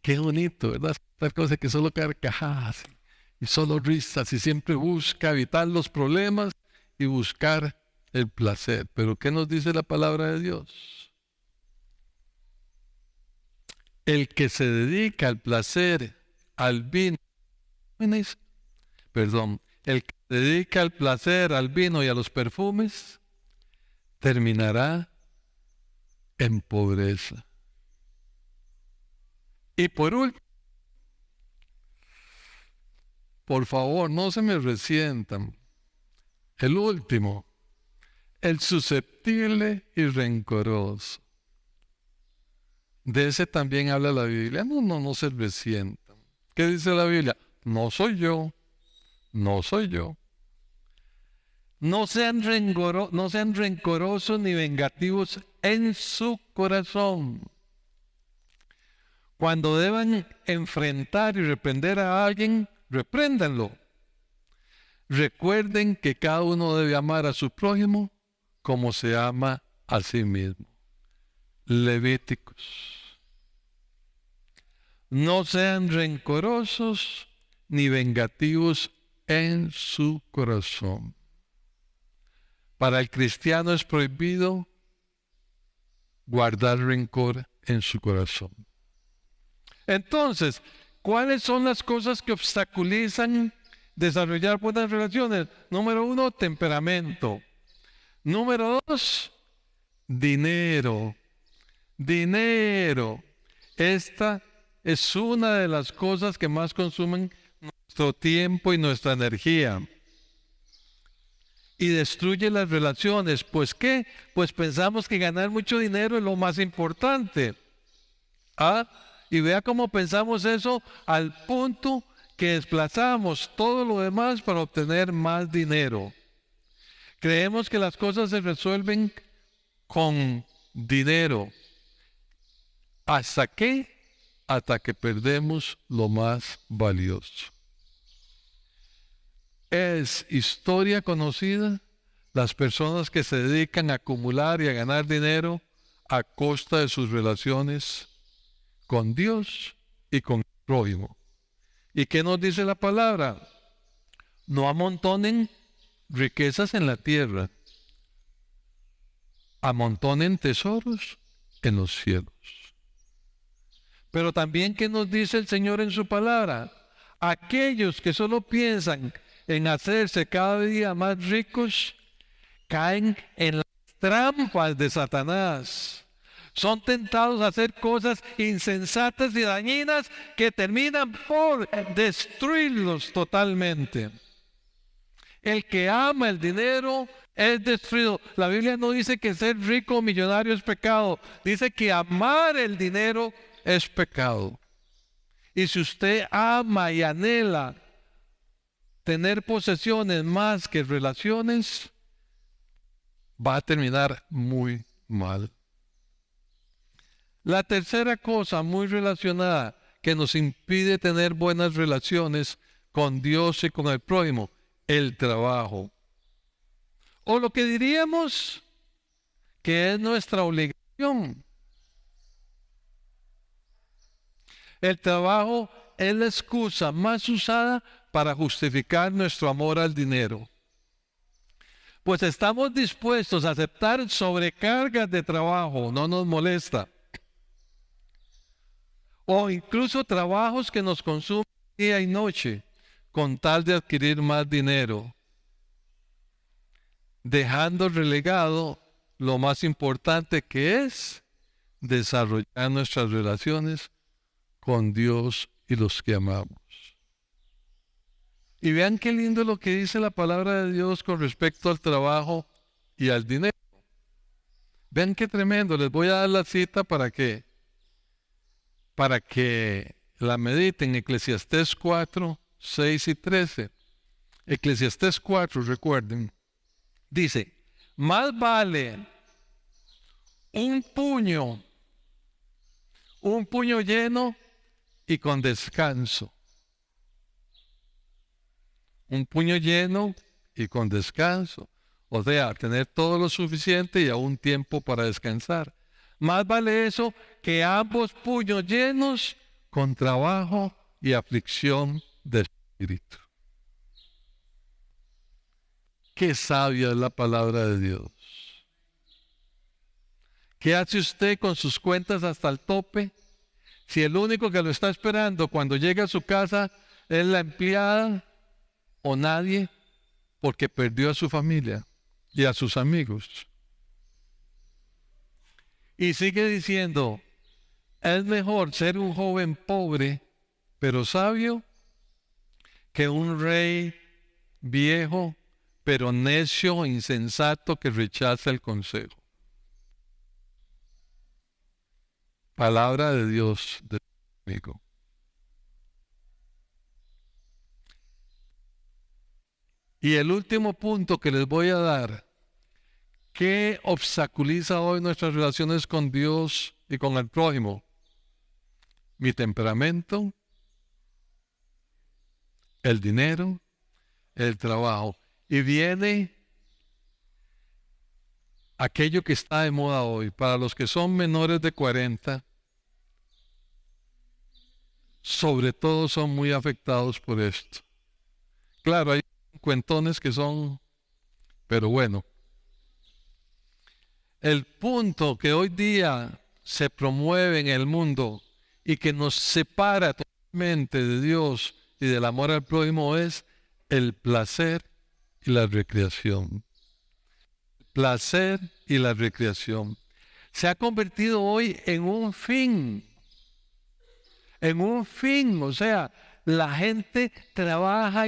qué bonito, ¿verdad? Esta cosa que solo carcajadas y solo risas y siempre busca evitar los problemas y buscar el placer. Pero ¿qué nos dice la palabra de Dios? El que se dedica al placer, al vino, el que se dedica al placer, al vino y a los perfumes, terminará en pobreza. Y por último, por favor, no se me resientan. El último, el susceptible y rencoroso. De ese también habla la Biblia. No se resientan. ¿Qué dice la Biblia? No soy yo. No soy yo. No sean rencorosos ni vengativos en su corazón. Cuando deban enfrentar y reprender a alguien, repréndanlo. Recuerden que cada uno debe amar a su prójimo como se ama a sí mismo. Levíticos. No sean rencorosos ni vengativos en su corazón. Para el cristiano es prohibido guardar rencor en su corazón. Entonces, ¿cuáles son las cosas que obstaculizan desarrollar buenas relaciones? Número 1, temperamento. Número 2, dinero. Dinero. Esta es una de las cosas que más consumen nuestro tiempo y nuestra energía. Y destruye las relaciones. ¿Pues qué? Pues pensamos que ganar mucho dinero es lo más importante. Y vea cómo pensamos eso al punto que desplazamos todo lo demás para obtener más dinero. Creemos que las cosas se resuelven con dinero. ¿Hasta qué? Hasta que perdemos lo más valioso. Es historia conocida las personas que se dedican a acumular y a ganar dinero a costa de sus relaciones con Dios y con el prójimo. ¿Y qué nos dice la palabra? No amontonen riquezas en la tierra, amontonen tesoros en los cielos. Pero también, ¿qué nos dice el Señor en su palabra? Aquellos que solo piensan en hacerse cada día más ricos, caen en las trampas de Satanás. Son tentados a hacer cosas insensatas y dañinas que terminan por destruirlos totalmente. El que ama el dinero es destruido. La Biblia no dice que ser rico o millonario es pecado. Dice que amar el dinero es pecado. Y si usted ama y anhela tener posesiones más que relaciones, va a terminar muy mal. La tercera cosa muy relacionada que nos impide tener buenas relaciones con Dios y con el prójimo, el trabajo. O lo que diríamos que es nuestra obligación. El trabajo es la excusa más usada para justificar nuestro amor al dinero. Pues estamos dispuestos a aceptar sobrecargas de trabajo, no nos molesta. O incluso trabajos que nos consumen día y noche con tal de adquirir más dinero, dejando relegado lo más importante que es desarrollar nuestras relaciones con Dios y los que amamos. Y vean qué lindo lo que dice la palabra de Dios con respecto al trabajo y al dinero. Vean qué tremendo. Les voy a dar la cita para que la mediten. Eclesiastés 4, 6 y 13. Eclesiastés 4, recuerden. Dice, más vale un puño lleno y con descanso. Un puño lleno y con descanso. O sea, tener todo lo suficiente y aún tiempo para descansar. Más vale eso que ambos puños llenos con trabajo y aflicción de espíritu. Qué sabia es la palabra de Dios. ¿Qué hace usted con sus cuentas hasta el tope? Si el único que lo está esperando cuando llega a su casa es la empleada o nadie, porque perdió a su familia y a sus amigos. Y sigue diciendo, es mejor ser un joven pobre, pero sabio, que un rey viejo, pero necio e insensato que rechaza el consejo. Palabra de Dios, de amigo. Y el último punto que les voy a dar, ¿qué obstaculiza hoy nuestras relaciones con Dios y con el prójimo? Mi temperamento, el dinero, el trabajo. Y viene aquello que está de moda hoy. Para los que son menores de 40, sobre todo son muy afectados por esto. Claro, hay cuentones que son, pero bueno. El punto que hoy día se promueve en el mundo y que nos separa totalmente de Dios y del amor al prójimo es el placer y la recreación. Placer y la recreación. Se ha convertido hoy en un fin. O sea, la gente trabaja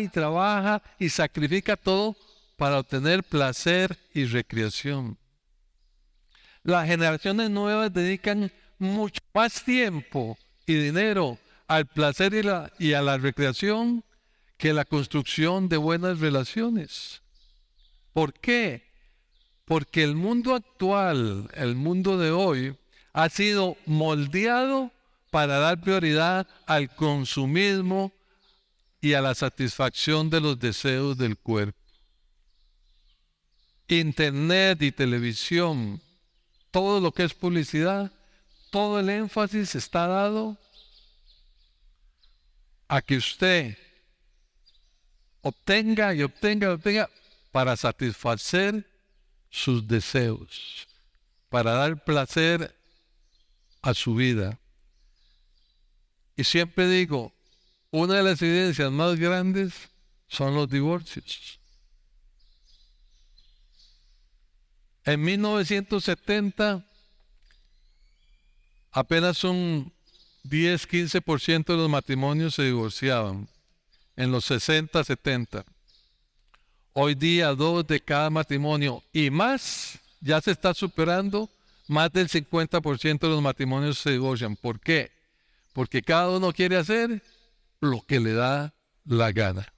y sacrifica todo para obtener placer y recreación. Las generaciones nuevas dedican mucho más tiempo y dinero al placer y a la recreación que la construcción de buenas relaciones. ¿Por qué? Porque el mundo actual, el mundo de hoy, ha sido moldeado para dar prioridad al consumismo y a la satisfacción de los deseos del cuerpo. Internet y televisión, todo lo que es publicidad, todo el énfasis está dado a que usted obtenga para satisfacer sus deseos, para dar placer a su vida. Y siempre digo, una de las evidencias más grandes son los divorcios. En 1970, apenas un 10-15% de los matrimonios se divorciaban. En los 60, 70. Hoy día 2 de cada matrimonio y más, ya se está superando, más del 50% de los matrimonios se divorcian. ¿Por qué? Porque cada uno quiere hacer lo que le da la gana.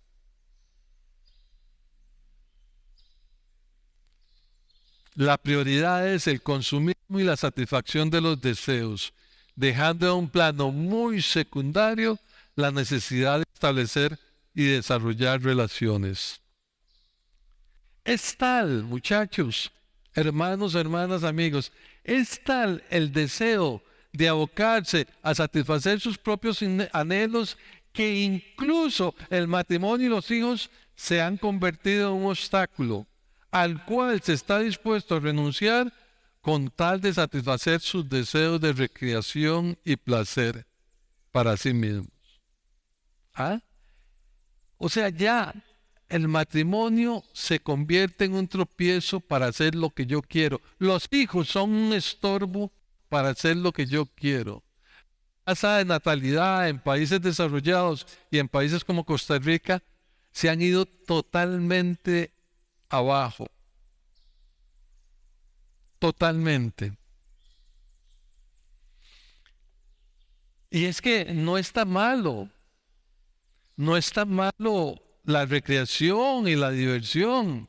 La prioridad es el consumismo y la satisfacción de los deseos. dejando en un plano muy secundario la necesidad de establecer y desarrollar relaciones. Es tal, muchachos, hermanos, hermanas, amigos, es tal el deseo de abocarse a satisfacer sus propios anhelos que incluso el matrimonio y los hijos se han convertido en un obstáculo al cual se está dispuesto a renunciar con tal de satisfacer sus deseos de recreación y placer para sí mismos. ¿Ah? O sea, ya el matrimonio se convierte en un tropiezo para hacer lo que yo quiero. Los hijos son un estorbo para hacer lo que yo quiero. La tasa de natalidad en países desarrollados y en países como Costa Rica se han ido totalmente abajo. Totalmente. Y es que no está malo. No está malo la recreación y la diversión.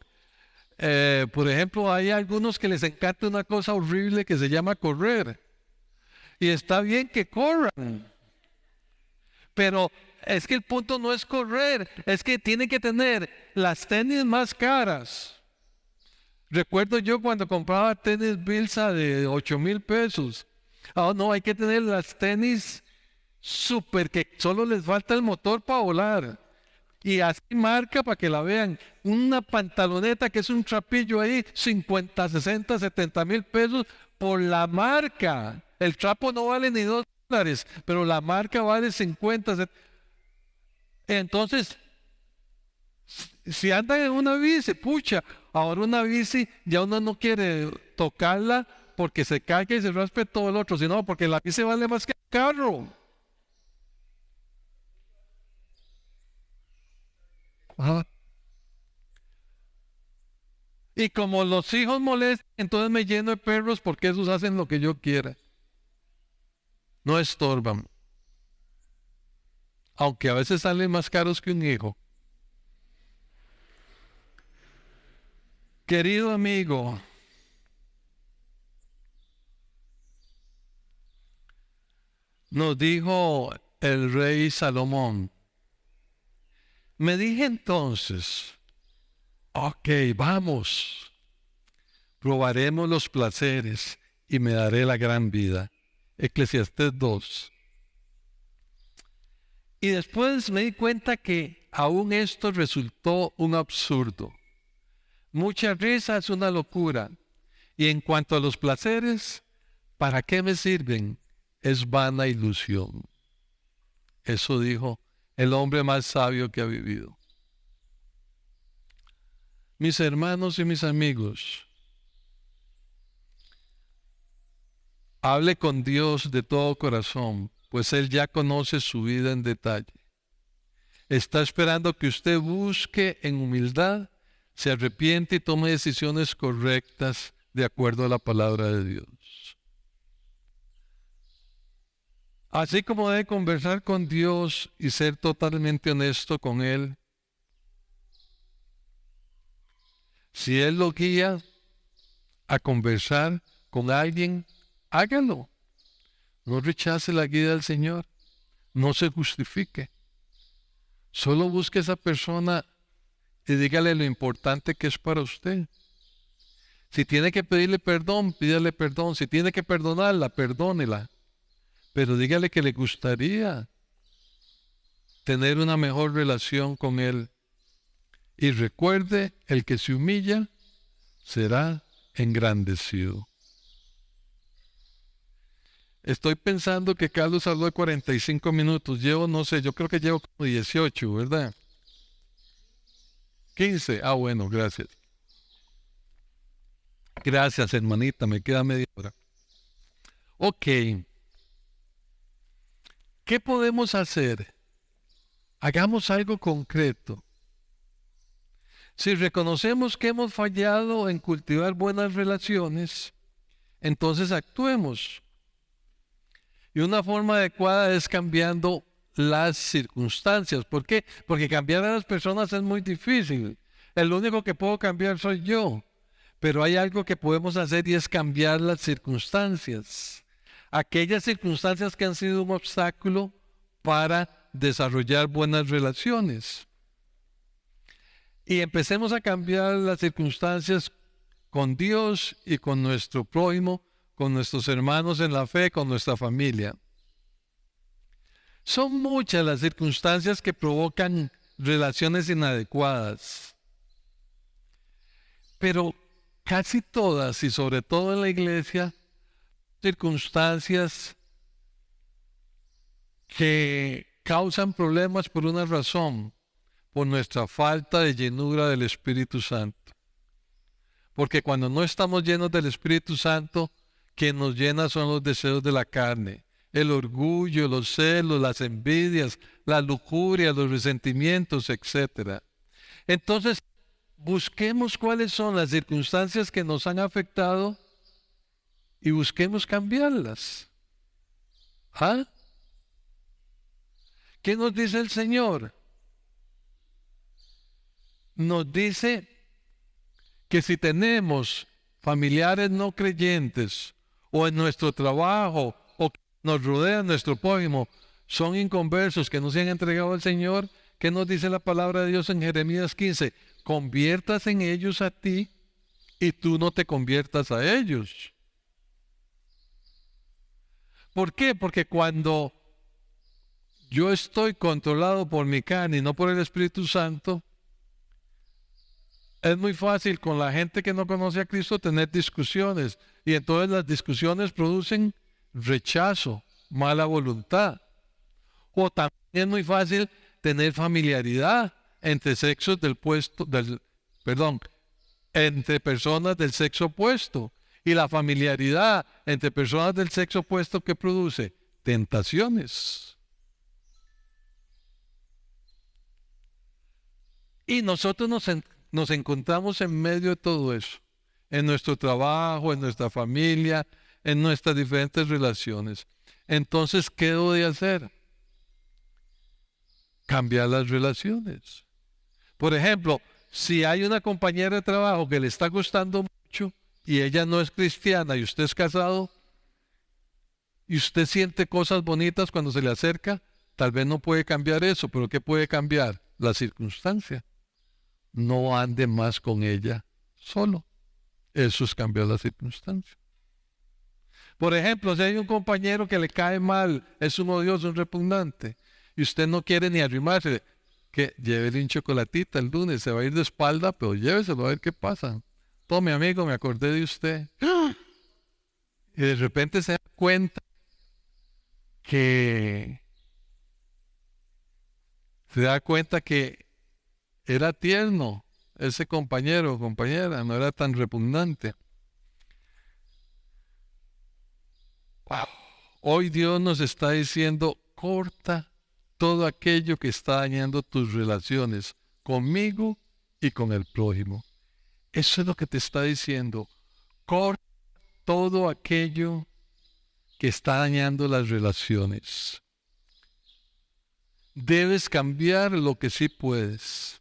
Por ejemplo, hay algunos que les encanta una cosa horrible que se llama correr. Y está bien que corran. Pero es que el punto no es correr, es que tienen que tener las tenis más caras. Recuerdo yo cuando compraba tenis Bilsa de 8,000 pesos. Ah, no, hay que tener las tenis súper que solo les falta el motor para volar. Y así marca para que la vean. Una pantaloneta que es un trapillo ahí, 50, 60, 70 mil pesos por la marca. El trapo no vale ni $2, pero la marca vale 50. Entonces, si andan en una bici, pucha, ahora una bici ya uno no quiere tocarla porque se caiga y se raspe todo el otro, sino porque la bici vale más que el carro. Ajá. Y como los hijos molestan, entonces me lleno de perros porque esos hacen lo que yo quiera. No estorban. Aunque a veces salen más caros que un hijo. Querido amigo, nos dijo el rey Salomón, me dije entonces, ok, vamos, probaremos los placeres y me daré la gran vida. Eclesiastés 2. Y después me di cuenta que aún esto resultó un absurdo. Mucha risa es una locura. Y en cuanto a los placeres, ¿para qué me sirven? Es vana ilusión. Eso dijo el hombre más sabio que ha vivido. Mis hermanos y mis amigos, hable con Dios de todo corazón, pues Él ya conoce su vida en detalle. Está esperando que usted busque en humildad, se arrepiente y tome decisiones correctas de acuerdo a la palabra de Dios. Así como debe conversar con Dios y ser totalmente honesto con Él, si Él lo guía a conversar con alguien, hágalo. No rechace la guía del Señor. No se justifique. Solo busque a esa persona y dígale lo importante que es para usted. Si tiene que pedirle perdón, pídale perdón. Si tiene que perdonarla, perdónela. Pero dígale que le gustaría tener una mejor relación con Él. Y recuerde, el que se humilla será engrandecido. Estoy pensando que Carlos habló de 45 minutos. Llevo, no sé, yo creo que llevo como 18, ¿verdad? 15. Ah, bueno, gracias. Gracias, hermanita, me queda media hora. Ok. ¿Qué podemos hacer? Hagamos algo concreto. Si reconocemos que hemos fallado en cultivar buenas relaciones, entonces actuemos. Y una forma adecuada es cambiando las circunstancias. ¿Por qué? Porque cambiar a las personas es muy difícil. El único que puedo cambiar soy yo. Pero hay algo que podemos hacer y es cambiar las circunstancias. aquellas circunstancias que han sido un obstáculo para desarrollar buenas relaciones. Y empecemos a cambiar las circunstancias con Dios y con nuestro prójimo, con nuestros hermanos en la fe, con nuestra familia. Son muchas las circunstancias que provocan relaciones inadecuadas, pero casi todas, y sobre todo en la iglesia, circunstancias que causan problemas por una razón, por nuestra falta de llenura del Espíritu Santo. Porque cuando no estamos llenos del Espíritu Santo, quien nos llena son los deseos de la carne, el orgullo, los celos, las envidias, la lujuria, los resentimientos, etc. Entonces, busquemos cuáles son las circunstancias que nos han afectado y busquemos cambiarlas. ¿Ah? ¿Qué nos dice el Señor? Nos dice que si tenemos familiares no creyentes o en nuestro trabajo o que nos rodean nuestro prójimo, son inconversos que no se han entregado al Señor, ¿qué nos dice la palabra de Dios en Jeremías 15? Conviertas en ellos a ti y tú no te conviertas a ellos. ¿Por qué? Porque cuando yo estoy controlado por mi carne y no por el Espíritu Santo, es muy fácil con la gente que no conoce a Cristo tener discusiones, y entonces las discusiones producen rechazo, mala voluntad. O también es muy fácil tener familiaridad entre entre personas del sexo opuesto. Y la familiaridad entre personas del sexo opuesto, ¿qué produce? Tentaciones. Y nosotros nos encontramos en medio de todo eso, en nuestro trabajo, en nuestra familia, en nuestras diferentes relaciones. Entonces, ¿qué debo de hacer? Cambiar las relaciones. Por ejemplo, si hay una compañera de trabajo que le está gustando mucho y ella no es cristiana y usted es casado y usted siente cosas bonitas cuando se le acerca, tal vez no puede cambiar eso, pero ¿qué puede cambiar? La circunstancia. No ande más con ella solo. Eso es cambiar la circunstancia. Por ejemplo, si hay un compañero que le cae mal, es un odioso, un repugnante, y usted no quiere ni arrimarse, que llévele un chocolatita el lunes, se va a ir de espalda, pero lléveselo a ver qué pasa. Tome, amigo, me acordé de usted. Y de repente se da cuenta que era tierno ese compañero o compañera, no era tan repugnante. Wow. Hoy Dios nos está diciendo, corta todo aquello que está dañando tus relaciones conmigo y con el prójimo. Eso es lo que te está diciendo. Corta todo aquello que está dañando las relaciones. Debes cambiar lo que sí puedes.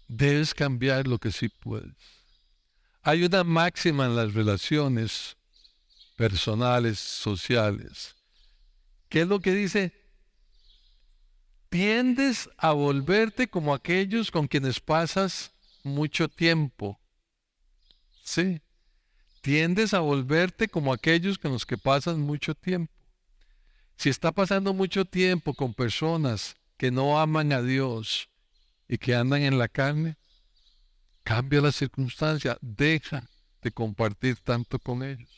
Debes cambiar lo que sí puedes. Hay una máxima en las relaciones personales, sociales. ¿Qué es lo que dice? Tiendes a volverte como aquellos con quienes pasas mucho tiempo. Sí. Tiendes a volverte como aquellos con los que pasas mucho tiempo. Si está pasando mucho tiempo con personas que no aman a Dios y que andan en la carne, cambia la circunstancia, deja de compartir tanto con ellos.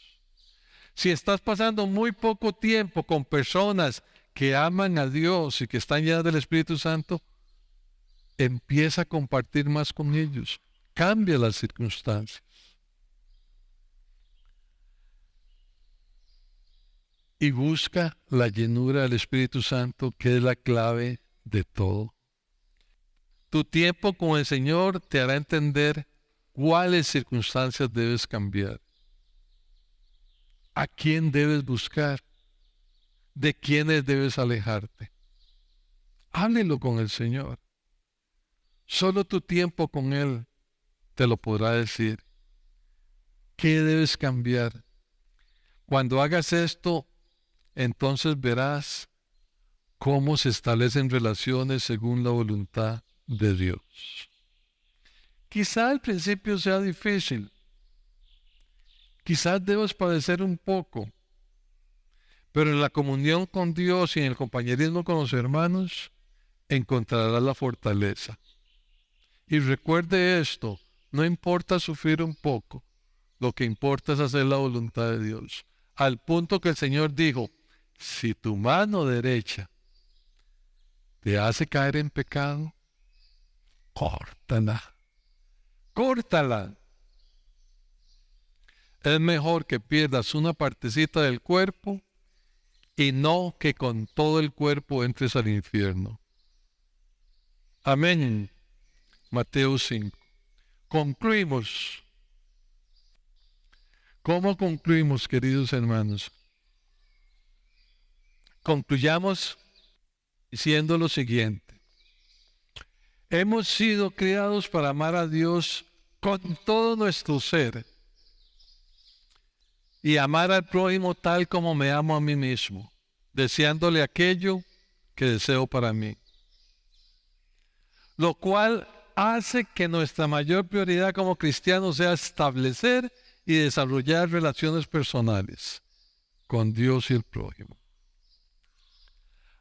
Si estás pasando muy poco tiempo con personas que aman a Dios y que están llenas del Espíritu Santo, empieza a compartir más con ellos. Cambia las circunstancias. Y busca la llenura del Espíritu Santo, que es la clave de todo. Tu tiempo con el Señor te hará entender cuáles circunstancias debes cambiar, a quién debes buscar, de quiénes debes alejarte. Háblelo con el Señor. Solo tu tiempo con Él te lo podrá decir. ¿Qué debes cambiar? Cuando hagas esto, entonces verás cómo se establecen relaciones según la voluntad de Dios. Quizá al principio sea difícil. Quizás debas padecer un poco. Pero en la comunión con Dios y en el compañerismo con los hermanos, encontrarás la fortaleza. Y recuerde esto, no importa sufrir un poco, lo que importa es hacer la voluntad de Dios. Al punto que el Señor dijo, si tu mano derecha te hace caer en pecado, córtala, córtala. Es mejor que pierdas una partecita del cuerpo y no que con todo el cuerpo entres al infierno. Amén. Mateo 5. Concluimos. ¿Cómo concluimos, queridos hermanos? Concluyamos diciendo lo siguiente. Hemos sido creados para amar a Dios con todo nuestro ser y amar al prójimo tal como me amo a mí mismo, deseándole aquello que deseo para mí. Lo cual hace que nuestra mayor prioridad como cristianos sea establecer y desarrollar relaciones personales con Dios y el prójimo.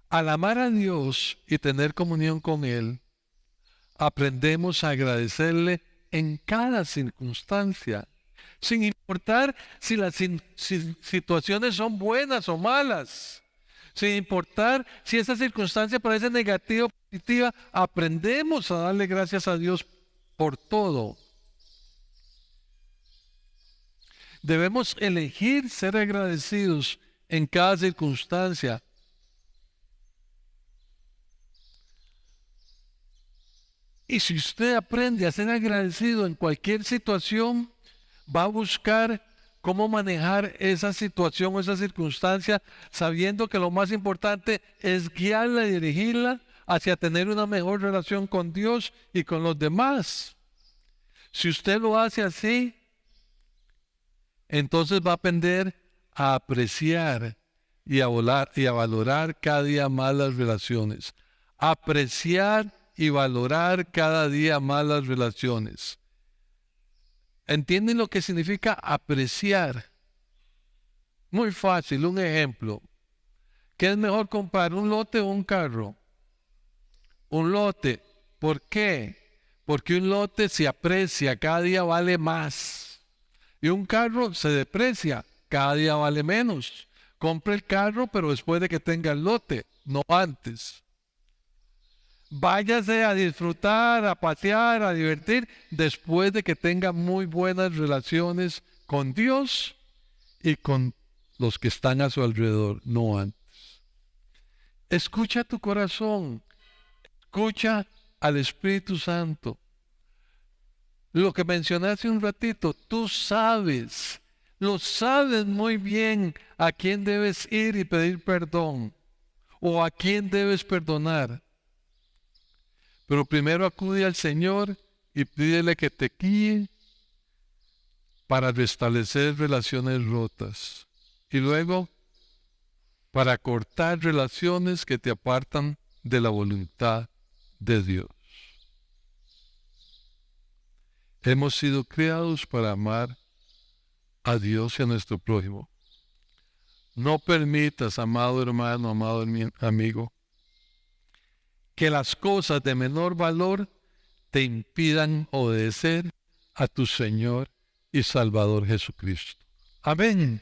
Al amar a Dios y tener comunión con Él, aprendemos a agradecerle en cada circunstancia, sin importar si las situaciones son buenas o malas, sin importar si esa circunstancia parece negativa o positiva, aprendemos a darle gracias a Dios por todo. Debemos elegir ser agradecidos en cada circunstancia. Y si usted aprende a ser agradecido en cualquier situación, va a buscar cómo manejar esa situación o esa circunstancia, sabiendo que lo más importante es guiarla y dirigirla hacia tener una mejor relación con Dios y con los demás. Si usted lo hace así, entonces va a aprender a apreciar y a valorar cada día más las relaciones. Apreciar y valorar cada día más las relaciones. ¿Entienden lo que significa apreciar? Muy fácil, un ejemplo. ¿Qué es mejor comprar, un lote o un carro? Un lote. ¿Por qué? Porque un lote se aprecia, cada día vale más. Y un carro se deprecia, cada día vale menos. Compre el carro, pero después de que tenga el lote, no antes. Váyase a disfrutar, a pasear, a divertir, después de que tenga muy buenas relaciones con Dios y con los que están a su alrededor, no antes. Escucha tu corazón, escucha al Espíritu Santo. Lo que mencioné hace un ratito, tú sabes, lo sabes muy bien a quién debes ir y pedir perdón o a quién debes perdonar. Pero primero acude al Señor y pídele que te guíe para restablecer relaciones rotas. Y luego, para cortar relaciones que te apartan de la voluntad de Dios. Hemos sido creados para amar a Dios y a nuestro prójimo. No permitas, amado hermano, amado amigo, que las cosas de menor valor te impidan obedecer a tu Señor y Salvador Jesucristo. Amén.